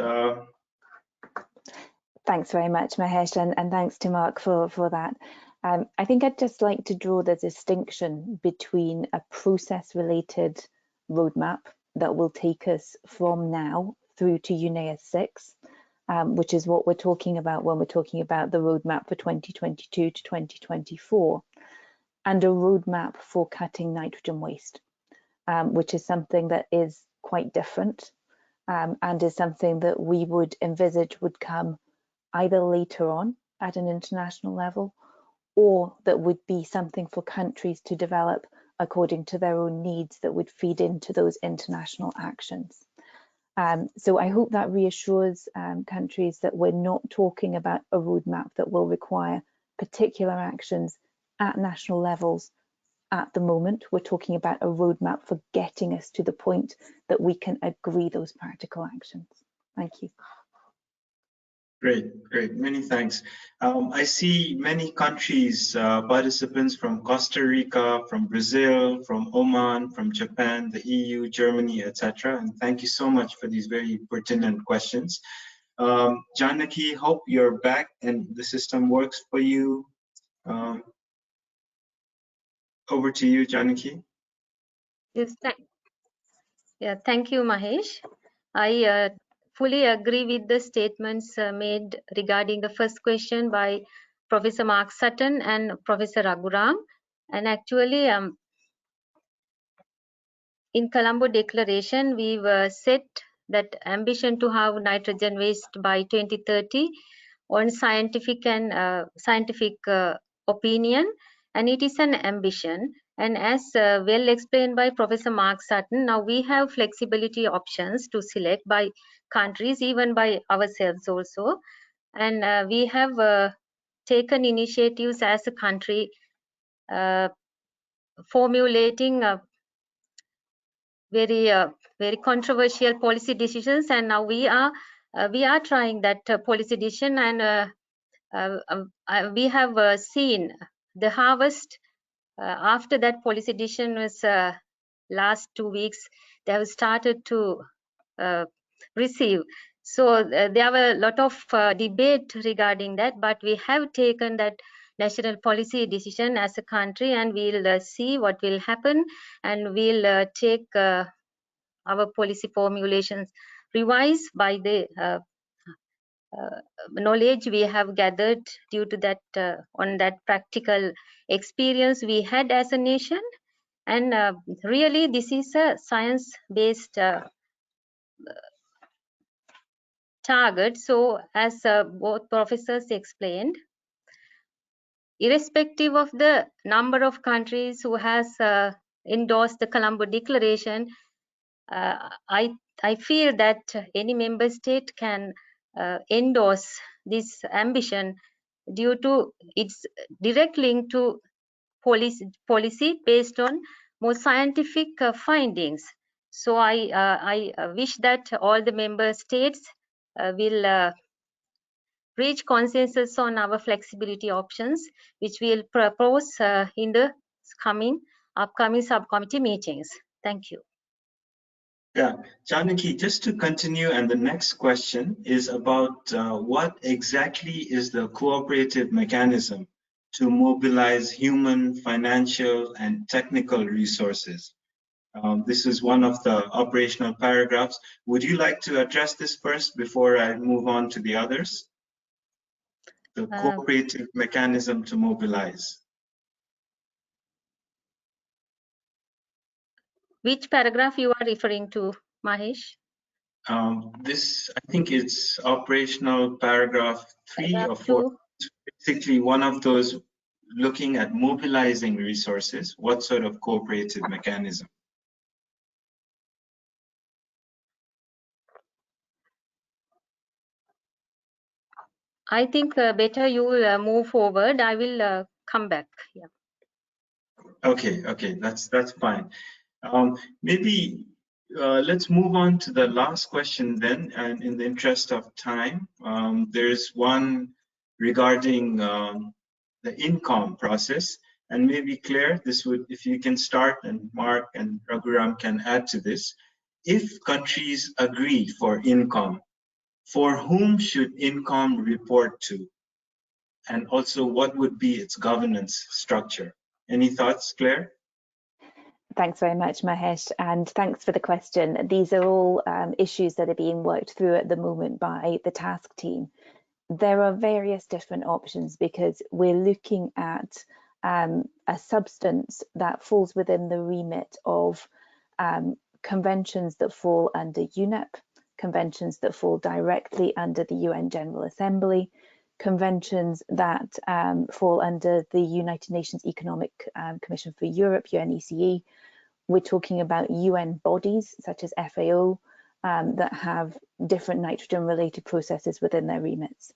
Thanks very much, Mahesh, and thanks to Mark for that. I think I'd just like to draw the distinction between a process-related roadmap that will take us from now through to UNEA 6, which is what we're talking about when we're talking about the roadmap for 2022 to 2024, and a roadmap for cutting nitrogen waste, which is something that is quite different and is something that we would envisage would come either later on at an international level, or that would be something for countries to develop according to their own needs that would feed into those international actions. So I hope that reassures countries that we're not talking about a roadmap that will require particular actions at national levels at the moment. We're talking about a roadmap for getting us to the point that we can agree those practical actions. Thank you. Great, great. Many thanks. I see many countries, participants from Costa Rica, from Brazil, from Oman, from Japan, the EU, Germany, etc. And thank you so much for these very pertinent questions. Janaki, hope you're back and the system works for you. Over to you, Janaki. Yes, thank you, Mahesh. I fully agree with the statements made regarding the first question by Professor Mark Sutton and Professor Raghuram. And actually, in Colombo Declaration, we've set that ambition to have nitrogen waste by 2030 on scientific and opinion, and it is an ambition. And as well explained by Professor Mark Sutton, now we have flexibility options to select by countries, even by ourselves also. And we have taken initiatives as a country, formulating very controversial policy decisions, and now we are trying that policy decision, and we have seen the harvest after that policy decision was last 2 weeks. They have started to receive. So there were a lot of debate regarding that, but we have taken that national policy decision as a country, and we'll see what will happen, and we'll take our policy formulations revised by the knowledge we have gathered due to that on that practical experience we had as a nation. And really this is a science-based target. So as both professors explained, irrespective of the number of countries who has endorsed the Colombo Declaration, I feel that any member state can endorse this ambition due to its direct link to policy based on more scientific findings. So I wish that all the member states will reach consensus on our flexibility options, which we'll propose in the upcoming subcommittee meetings. Thank you. Yeah, Janaki, just to continue, and the next question is about what exactly is the cooperative mechanism to mobilize human, financial, and technical resources? This is one of the operational paragraphs. Would you like to address this first before I move on to the others? The cooperative mechanism to mobilize. Which paragraph you are referring to, Mahesh? This, I think it's operational paragraph 3 or 4. 2. Basically, one of those looking at mobilizing resources. What sort of cooperative mechanism? I think better you will move forward. I will come back. Yeah. Okay, that's fine. Maybe let's move on to the last question then, and in the interest of time, there's one regarding the INCOM process, and maybe Claire, this would, if you can start, and Mark and Raghuram can add to this. If countries agree for INCOM, for whom should INCOM report to? And also, what would be its governance structure? Any thoughts, Claire? Thanks very much, Mahesh, and thanks for the question. These are all issues that are being worked through at the moment by the task team. There are various different options because we're looking at a substance that falls within the remit of conventions that fall under UNEP, conventions that fall directly under the UN General Assembly, conventions that fall under the United Nations Economic Commission for Europe, UNECE. We're talking about UN bodies such as FAO, that have different nitrogen related processes within their remits.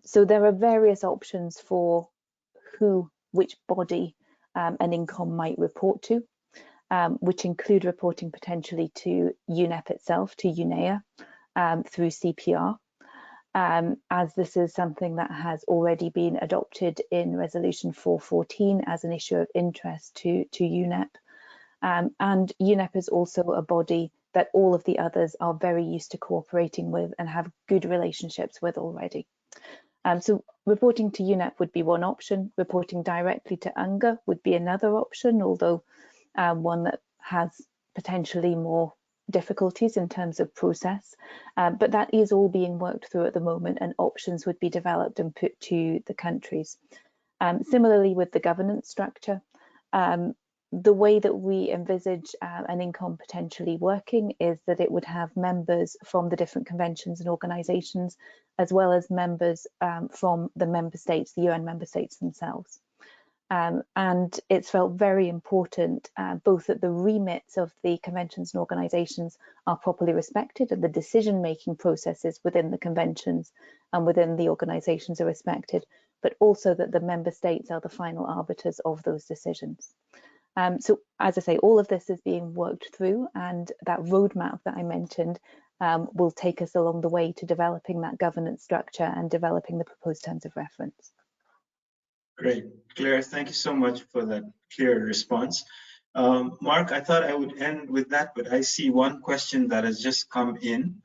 So there are various options for which body an INCOM might report to, which include reporting potentially to UNEP itself, to UNEA, through CPR, as this is something that has already been adopted in Resolution 414 as an issue of interest to UNEP. And UNEP is also a body that all of the others are very used to cooperating with and have good relationships with already. So reporting to UNEP would be one option. Reporting directly to UNGA would be another option, although one that has potentially more difficulties in terms of process. But that is all being worked through at the moment, and options would be developed and put to the countries. Similarly with the governance structure, the way that we envisage an INCOM potentially working is that it would have members from the different conventions and organisations, as well as members from the member states, the UN member states themselves. And it's felt very important both that the remits of the conventions and organisations are properly respected and the decision-making processes within the conventions and within the organisations are respected, but also that the member states are the final arbiters of those decisions. So as I say, all of this is being worked through, and that roadmap that I mentioned will take us along the way to developing that governance structure and developing the proposed terms of reference. Great, Claire, thank you so much for that clear response. Mark, I thought I would end with that, but I see one question that has just come in,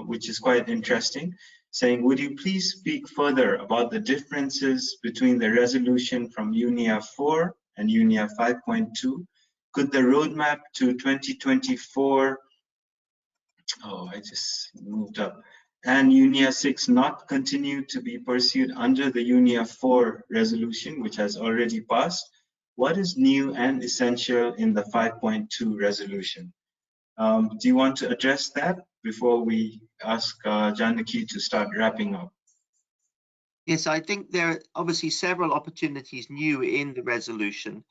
which is quite interesting, saying, would you please speak further about the differences between the resolution from UNEA4 and UNEA5.2? Could the roadmap to 2024, I just moved up, and UNEA6 not continue to be pursued under the UNEA4 resolution, which has already passed? What is new and essential in the 5.2 resolution? Do you want to address that before we ask Janaki to start wrapping up? Yes, I think there are obviously several opportunities new in the resolution.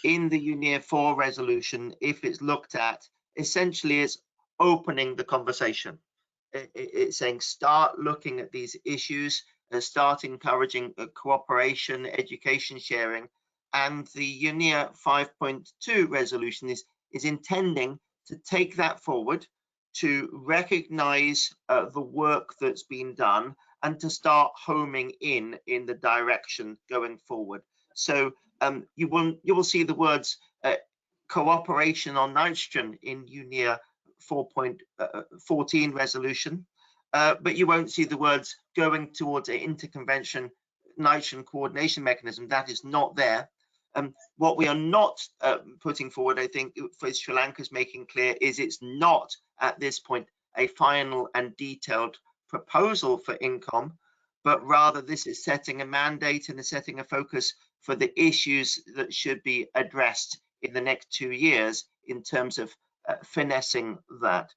In the UNEA4 resolution, if it's looked at, essentially it's opening the conversation. It's saying start looking at these issues, start encouraging cooperation, education sharing, and the UNEA 5.2 resolution is intending to take that forward, to recognize the work that's been done, and to start homing in the direction going forward. So you will see the words cooperation on nitrogen in UNEA 4.14 resolution, but you won't see the words going towards an interconvention nitrogen coordination mechanism. That is not there. What we are not putting forward, I think, for Sri Lanka is making clear, is it's not at this point a final and detailed proposal for INCOM, but rather this is setting a mandate and setting a focus for the issues that should be addressed in the next 2 years in terms of finessing that.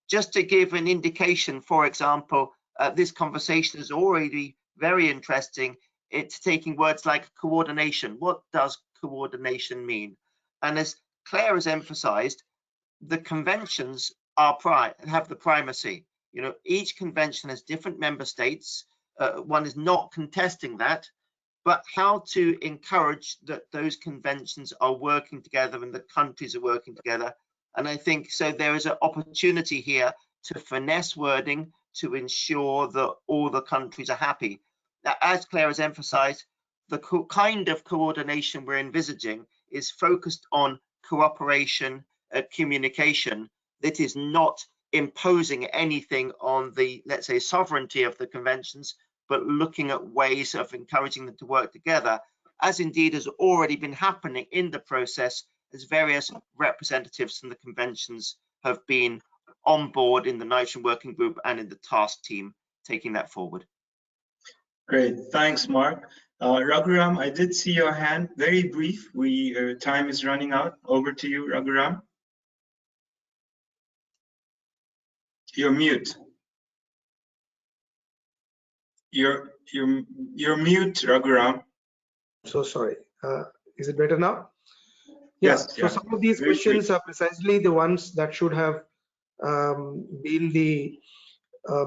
Just to give an indication, for example, this conversation is already very interesting. It's taking words like coordination. What does coordination mean? And as Claire has emphasized, the conventions have the primacy. You know, each convention has different member states. One is not contesting that, but how to encourage that those conventions are working together and the countries are working together. And I think so there is an opportunity here to finesse wording to ensure that all the countries are happy. Now, as Claire has emphasized, the kind of coordination we're envisaging is focused on cooperation, communication, that is not imposing anything on the, let's say, sovereignty of the conventions, but looking at ways of encouraging them to work together, as indeed has already been happening in the process, as various representatives from the conventions have been on board in the nitrogen working group and in the task team taking that forward. Great, thanks, Mark. Raghuram, I did see your hand. Very brief. Time is running out. Over to you, Raghuram. You're mute. You're mute, Raghuram. So sorry. Is it better now? Yes. So some of these questions are precisely the ones that should have been the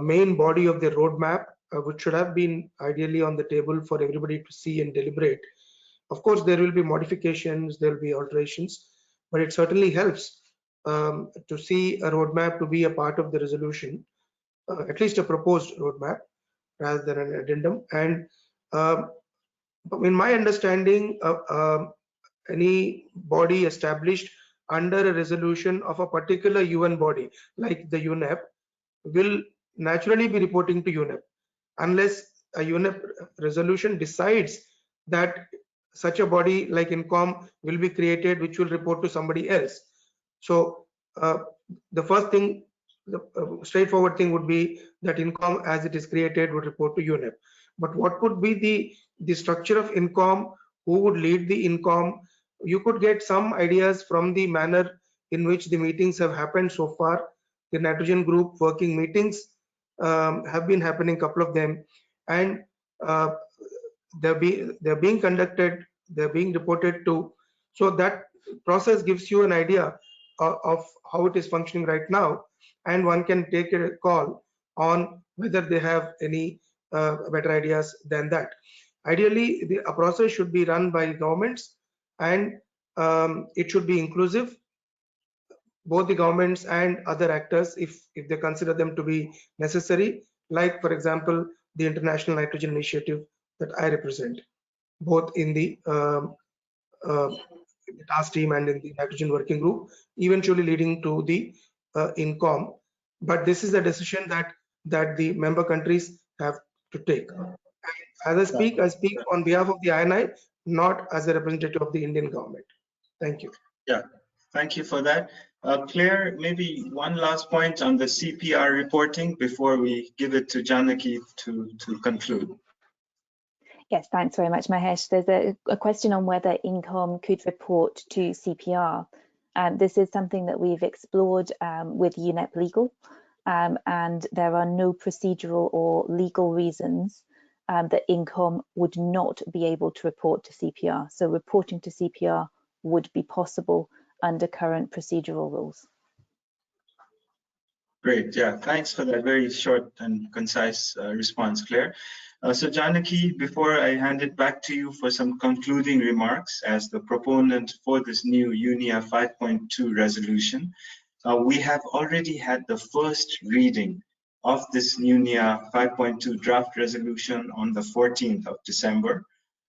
main body of the roadmap, which should have been ideally on the table for everybody to see and deliberate. Of course, there will be modifications, there will be alterations, but it certainly helps to see a roadmap to be a part of the resolution, at least a proposed roadmap rather than an addendum. And in my understanding, any body established under a resolution of a particular UN body, like the UNEP, will naturally be reporting to UNEP, unless a UNEP resolution decides that such a body like INCOM will be created, which will report to somebody else. So the first thing, the straightforward thing would be that INCOM, as it is created, would report to UNEP. But what would be the structure of INCOM? Who would lead the INCOM? You could get some ideas from the manner in which the meetings have happened so far. The nitrogen group working meetings have been happening, couple of them, and they're being conducted, they're being reported to. So that process gives you an idea of how it is functioning right now, and one can take a call on whether they have any better ideas than that. Ideally, a process should be run by governments, and it should be inclusive, both the governments and other actors, if they consider them to be necessary, like for example the International Nitrogen Initiative that I represent, both in the task team and in the nitrogen working group, eventually leading to the INCOM. But this is a decision that the member countries have to take. As I speak on behalf of the INI, not as a representative of the Indian government. Thank you. Yeah, thank you for that. Claire, maybe one last point on the CPR reporting before we give it to Janaki to conclude. Yes, thanks very much, Mahesh. There's a question on whether INCOM could report to CPR. This is something that we've explored with UNEP Legal, and there are no procedural or legal reasons that INCOM would not be able to report to CPR. So reporting to CPR would be possible under current procedural rules. Great, yeah, thanks for that very short and concise response, Claire. So Janaki, before I hand it back to you for some concluding remarks as the proponent for this new UNEA 5.2 resolution, we have already had the first reading of this UNEA 5.2 draft resolution on the 14th of December.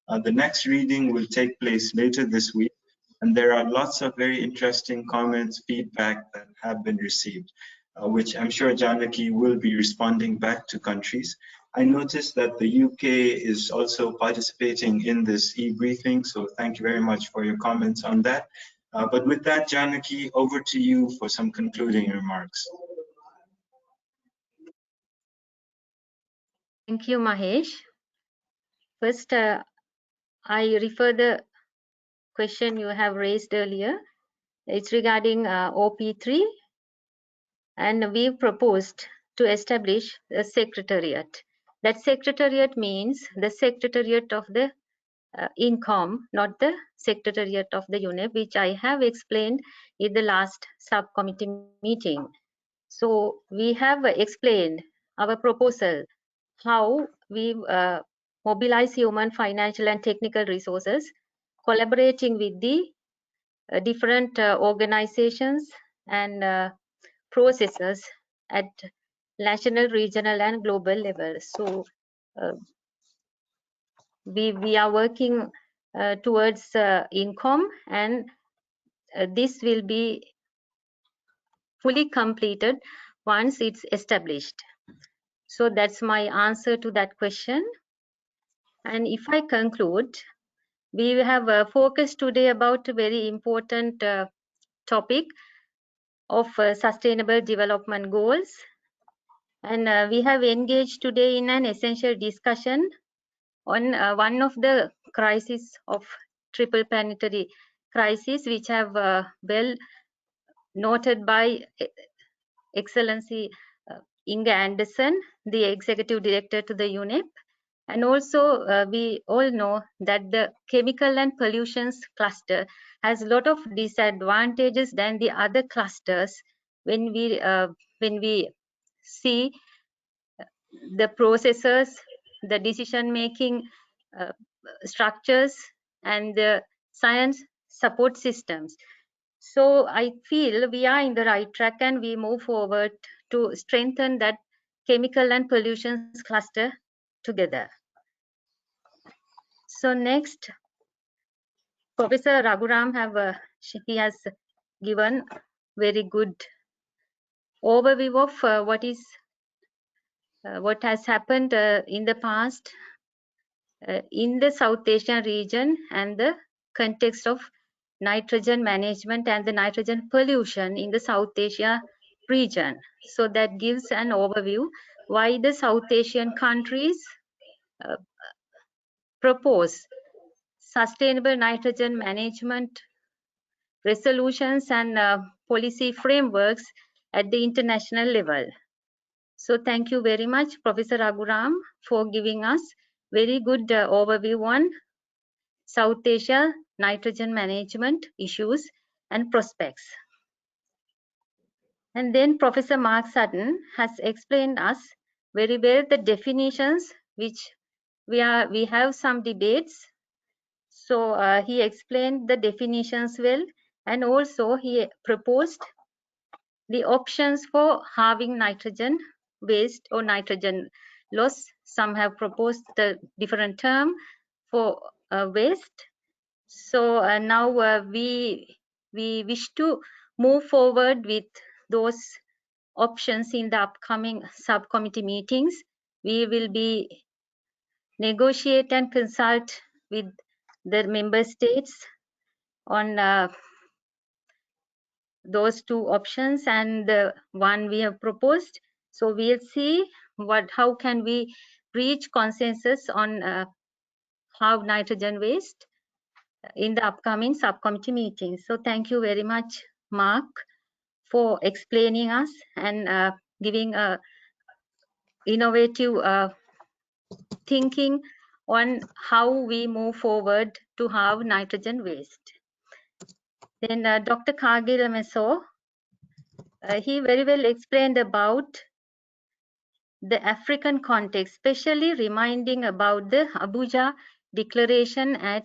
The next reading will take place later this week, and there are lots of very interesting comments, feedback that have been received, which I'm sure Janaki will be responding back to countries. I noticed that the UK is also participating in this e-briefing, so thank you very much for your comments on that. But with that, Janaki, over to you for some concluding remarks. Thank you, Mahesh. First, I refer the question you have raised earlier. It's regarding OP3, and we proposed to establish a secretariat. That secretariat means the secretariat of the INCOM, not the secretariat of the UNEP, which I have explained in the last subcommittee meeting. So we have explained our proposal, how we mobilize human, financial and technical resources, collaborating with the different organizations and processes at national, regional and global level. So we are working towards INCOM, and this will be fully completed once it's established. So that's my answer to that question. And if I conclude, we have focused today about a very important topic of sustainable development goals. And we have engaged today in an essential discussion on one of the crises of triple planetary crisis, which have well noted by Excellency Inga Anderson, the Executive Director to the UNEP. And also we all know that the chemical and pollutions cluster has a lot of disadvantages than the other clusters when we see the processes, the decision making structures, and the science support systems. So I feel we are in the right track, and we move forward to strengthen that chemical and pollution cluster together. So next, Professor Raghuram he has given very good overview of what has happened in the past in the South Asian region and the context of nitrogen management and the nitrogen pollution in the South Asia region. So that gives an overview why the South Asian countries propose sustainable nitrogen management resolutions and policy frameworks at the international level. So thank you very much, Professor Raghuram, for giving us very good overview on South Asia nitrogen management issues and prospects. And then Professor Mark Sutton has explained us very well the definitions, which we have some debates. So he explained the definitions well, and also he proposed the options for halving nitrogen waste or nitrogen loss. Some have proposed the different term for waste. So now we wish to move forward with those options in the upcoming subcommittee meetings. We will be negotiate and consult with the member states on those two options and the one we have proposed. So we'll see how can we reach consensus on how nitrogen waste in the upcoming subcommittee meetings. So thank you very much, Mark, for explaining us and giving a innovative thinking on how we move forward to have nitrogen waste. Then Dr. Kargil Meso, he very well explained about the African context, especially reminding about the Abuja Declaration as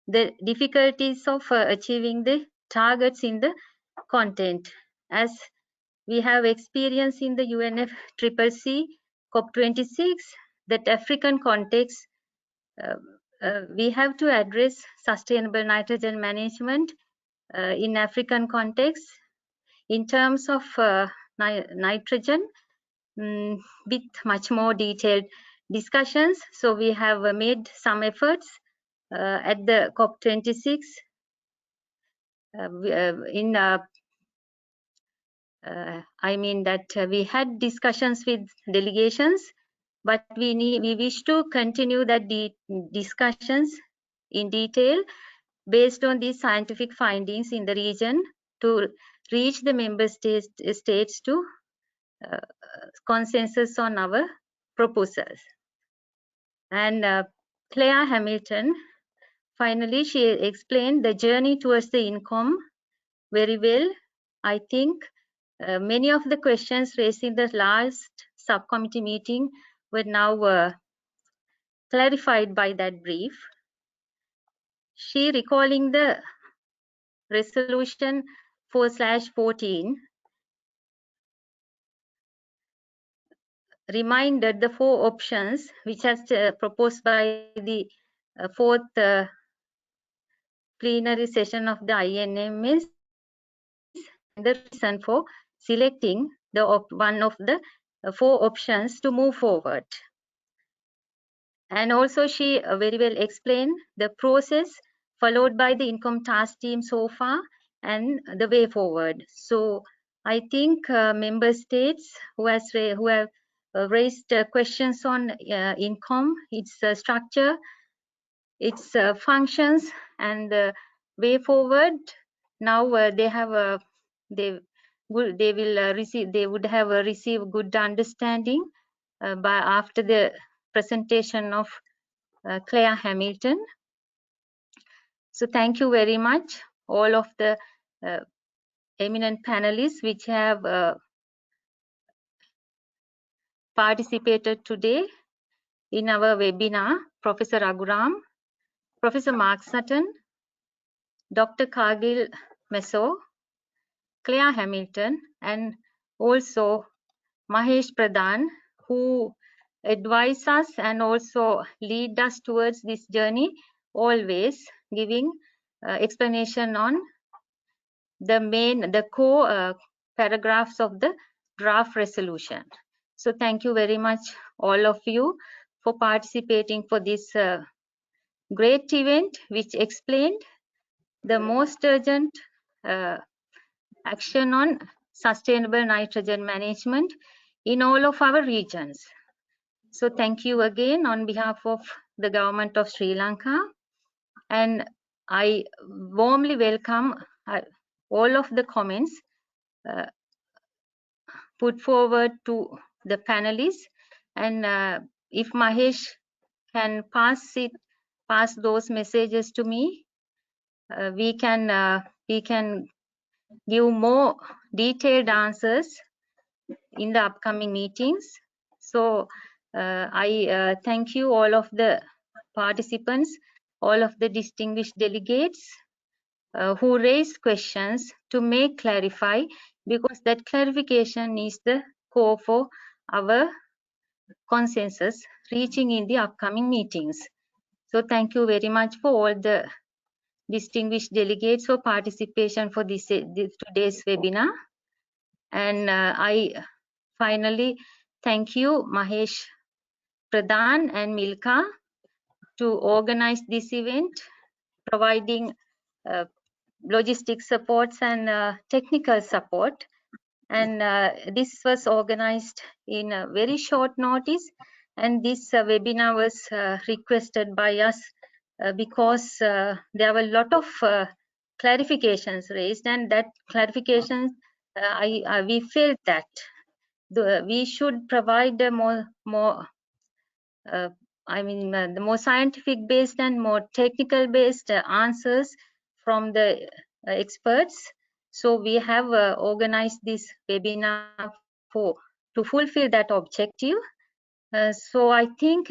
the difficulties of achieving the targets in the content. As we have experienced in the UNFCCC COP26, that African context, we have to address sustainable nitrogen management in African context in terms of nitrogen with much more detailed discussions. So we have made some efforts at the COP26 I mean that we had discussions with delegations, but we wish to continue that discussions in detail based on these scientific findings in the region to reach the member states to consensus on our proposals. And Claire Hamilton, finally, she explained the journey towards the INCOM very well. I think many of the questions raised in the last subcommittee meeting were now clarified by that brief. She recalling the resolution 4/14 reminded the 4 options which has proposed by the 4th plenary session of the INMS, the reason for selecting the one of the 4 options to move forward. And also she very well explained the process followed by the INCOM task team so far and the way forward. So I think member states who have raised questions on INCOM, its structure, its functions, and the way forward. Now they have they would have received good understanding by after the presentation of Claire Hamilton. So thank you very much, all of the eminent panelists which have participated today in our webinar, Professor Aguram, Professor Mark Sutton, Dr. Cargill Meso, Claire Hamilton, and also Mahesh Pradhan, who advise us and also lead us towards this journey, always giving explanation on the core paragraphs of the draft resolution. So thank you very much, all of you, for participating for this great event, which explained the most urgent action on sustainable nitrogen management in all of our regions. So thank you again on behalf of the government of Sri Lanka, and I warmly welcome all of the comments put forward to the panelists, and if Mahesh can pass those messages to me, we can give more detailed answers in the upcoming meetings. So I thank you, all of the participants, all of the distinguished delegates who raised questions to make clarify, because that clarification is the core for our consensus reaching in the upcoming meetings. So thank you very much for all the distinguished delegates for participation for this today's webinar. And I finally thank you, Mahesh Pradhan and Milka, to organize this event, providing logistic supports and technical support. And this was organized in a very short notice, and this webinar was requested by us because there were a lot of clarifications raised, and that clarifications we felt that we should provide a more the more scientific based and more technical based answers from the experts. So we have organized this webinar to fulfill that objective. So I think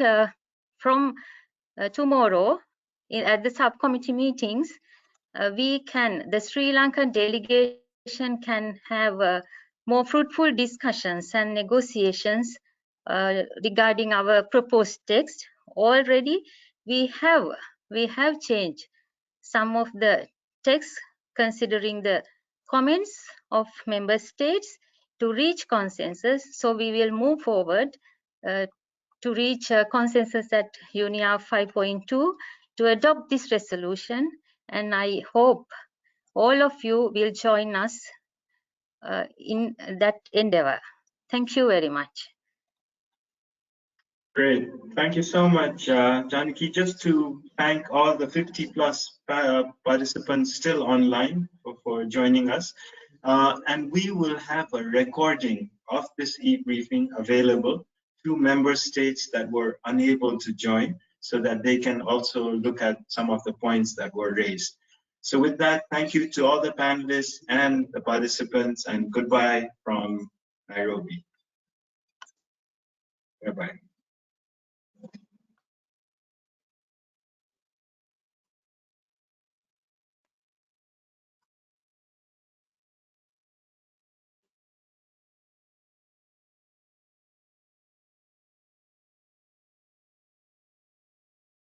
from tomorrow at the subcommittee meetings, the Sri Lankan delegation can have more fruitful discussions and negotiations regarding our proposed text. Already we have changed some of the text considering the comments of member states to reach consensus. So we will move forward to reach a consensus at UNEA5.2 to adopt this resolution, and I hope all of you will join us in that endeavor. Thank you very much. Great. Thank you so much, Janaki. Just to thank all the 50+ participants still online for joining us. And we will have a recording of this e-briefing available to member states that were unable to join, so that they can also look at some of the points that were raised. So with that, thank you to all the panelists and the participants, and goodbye from Nairobi. Bye-bye.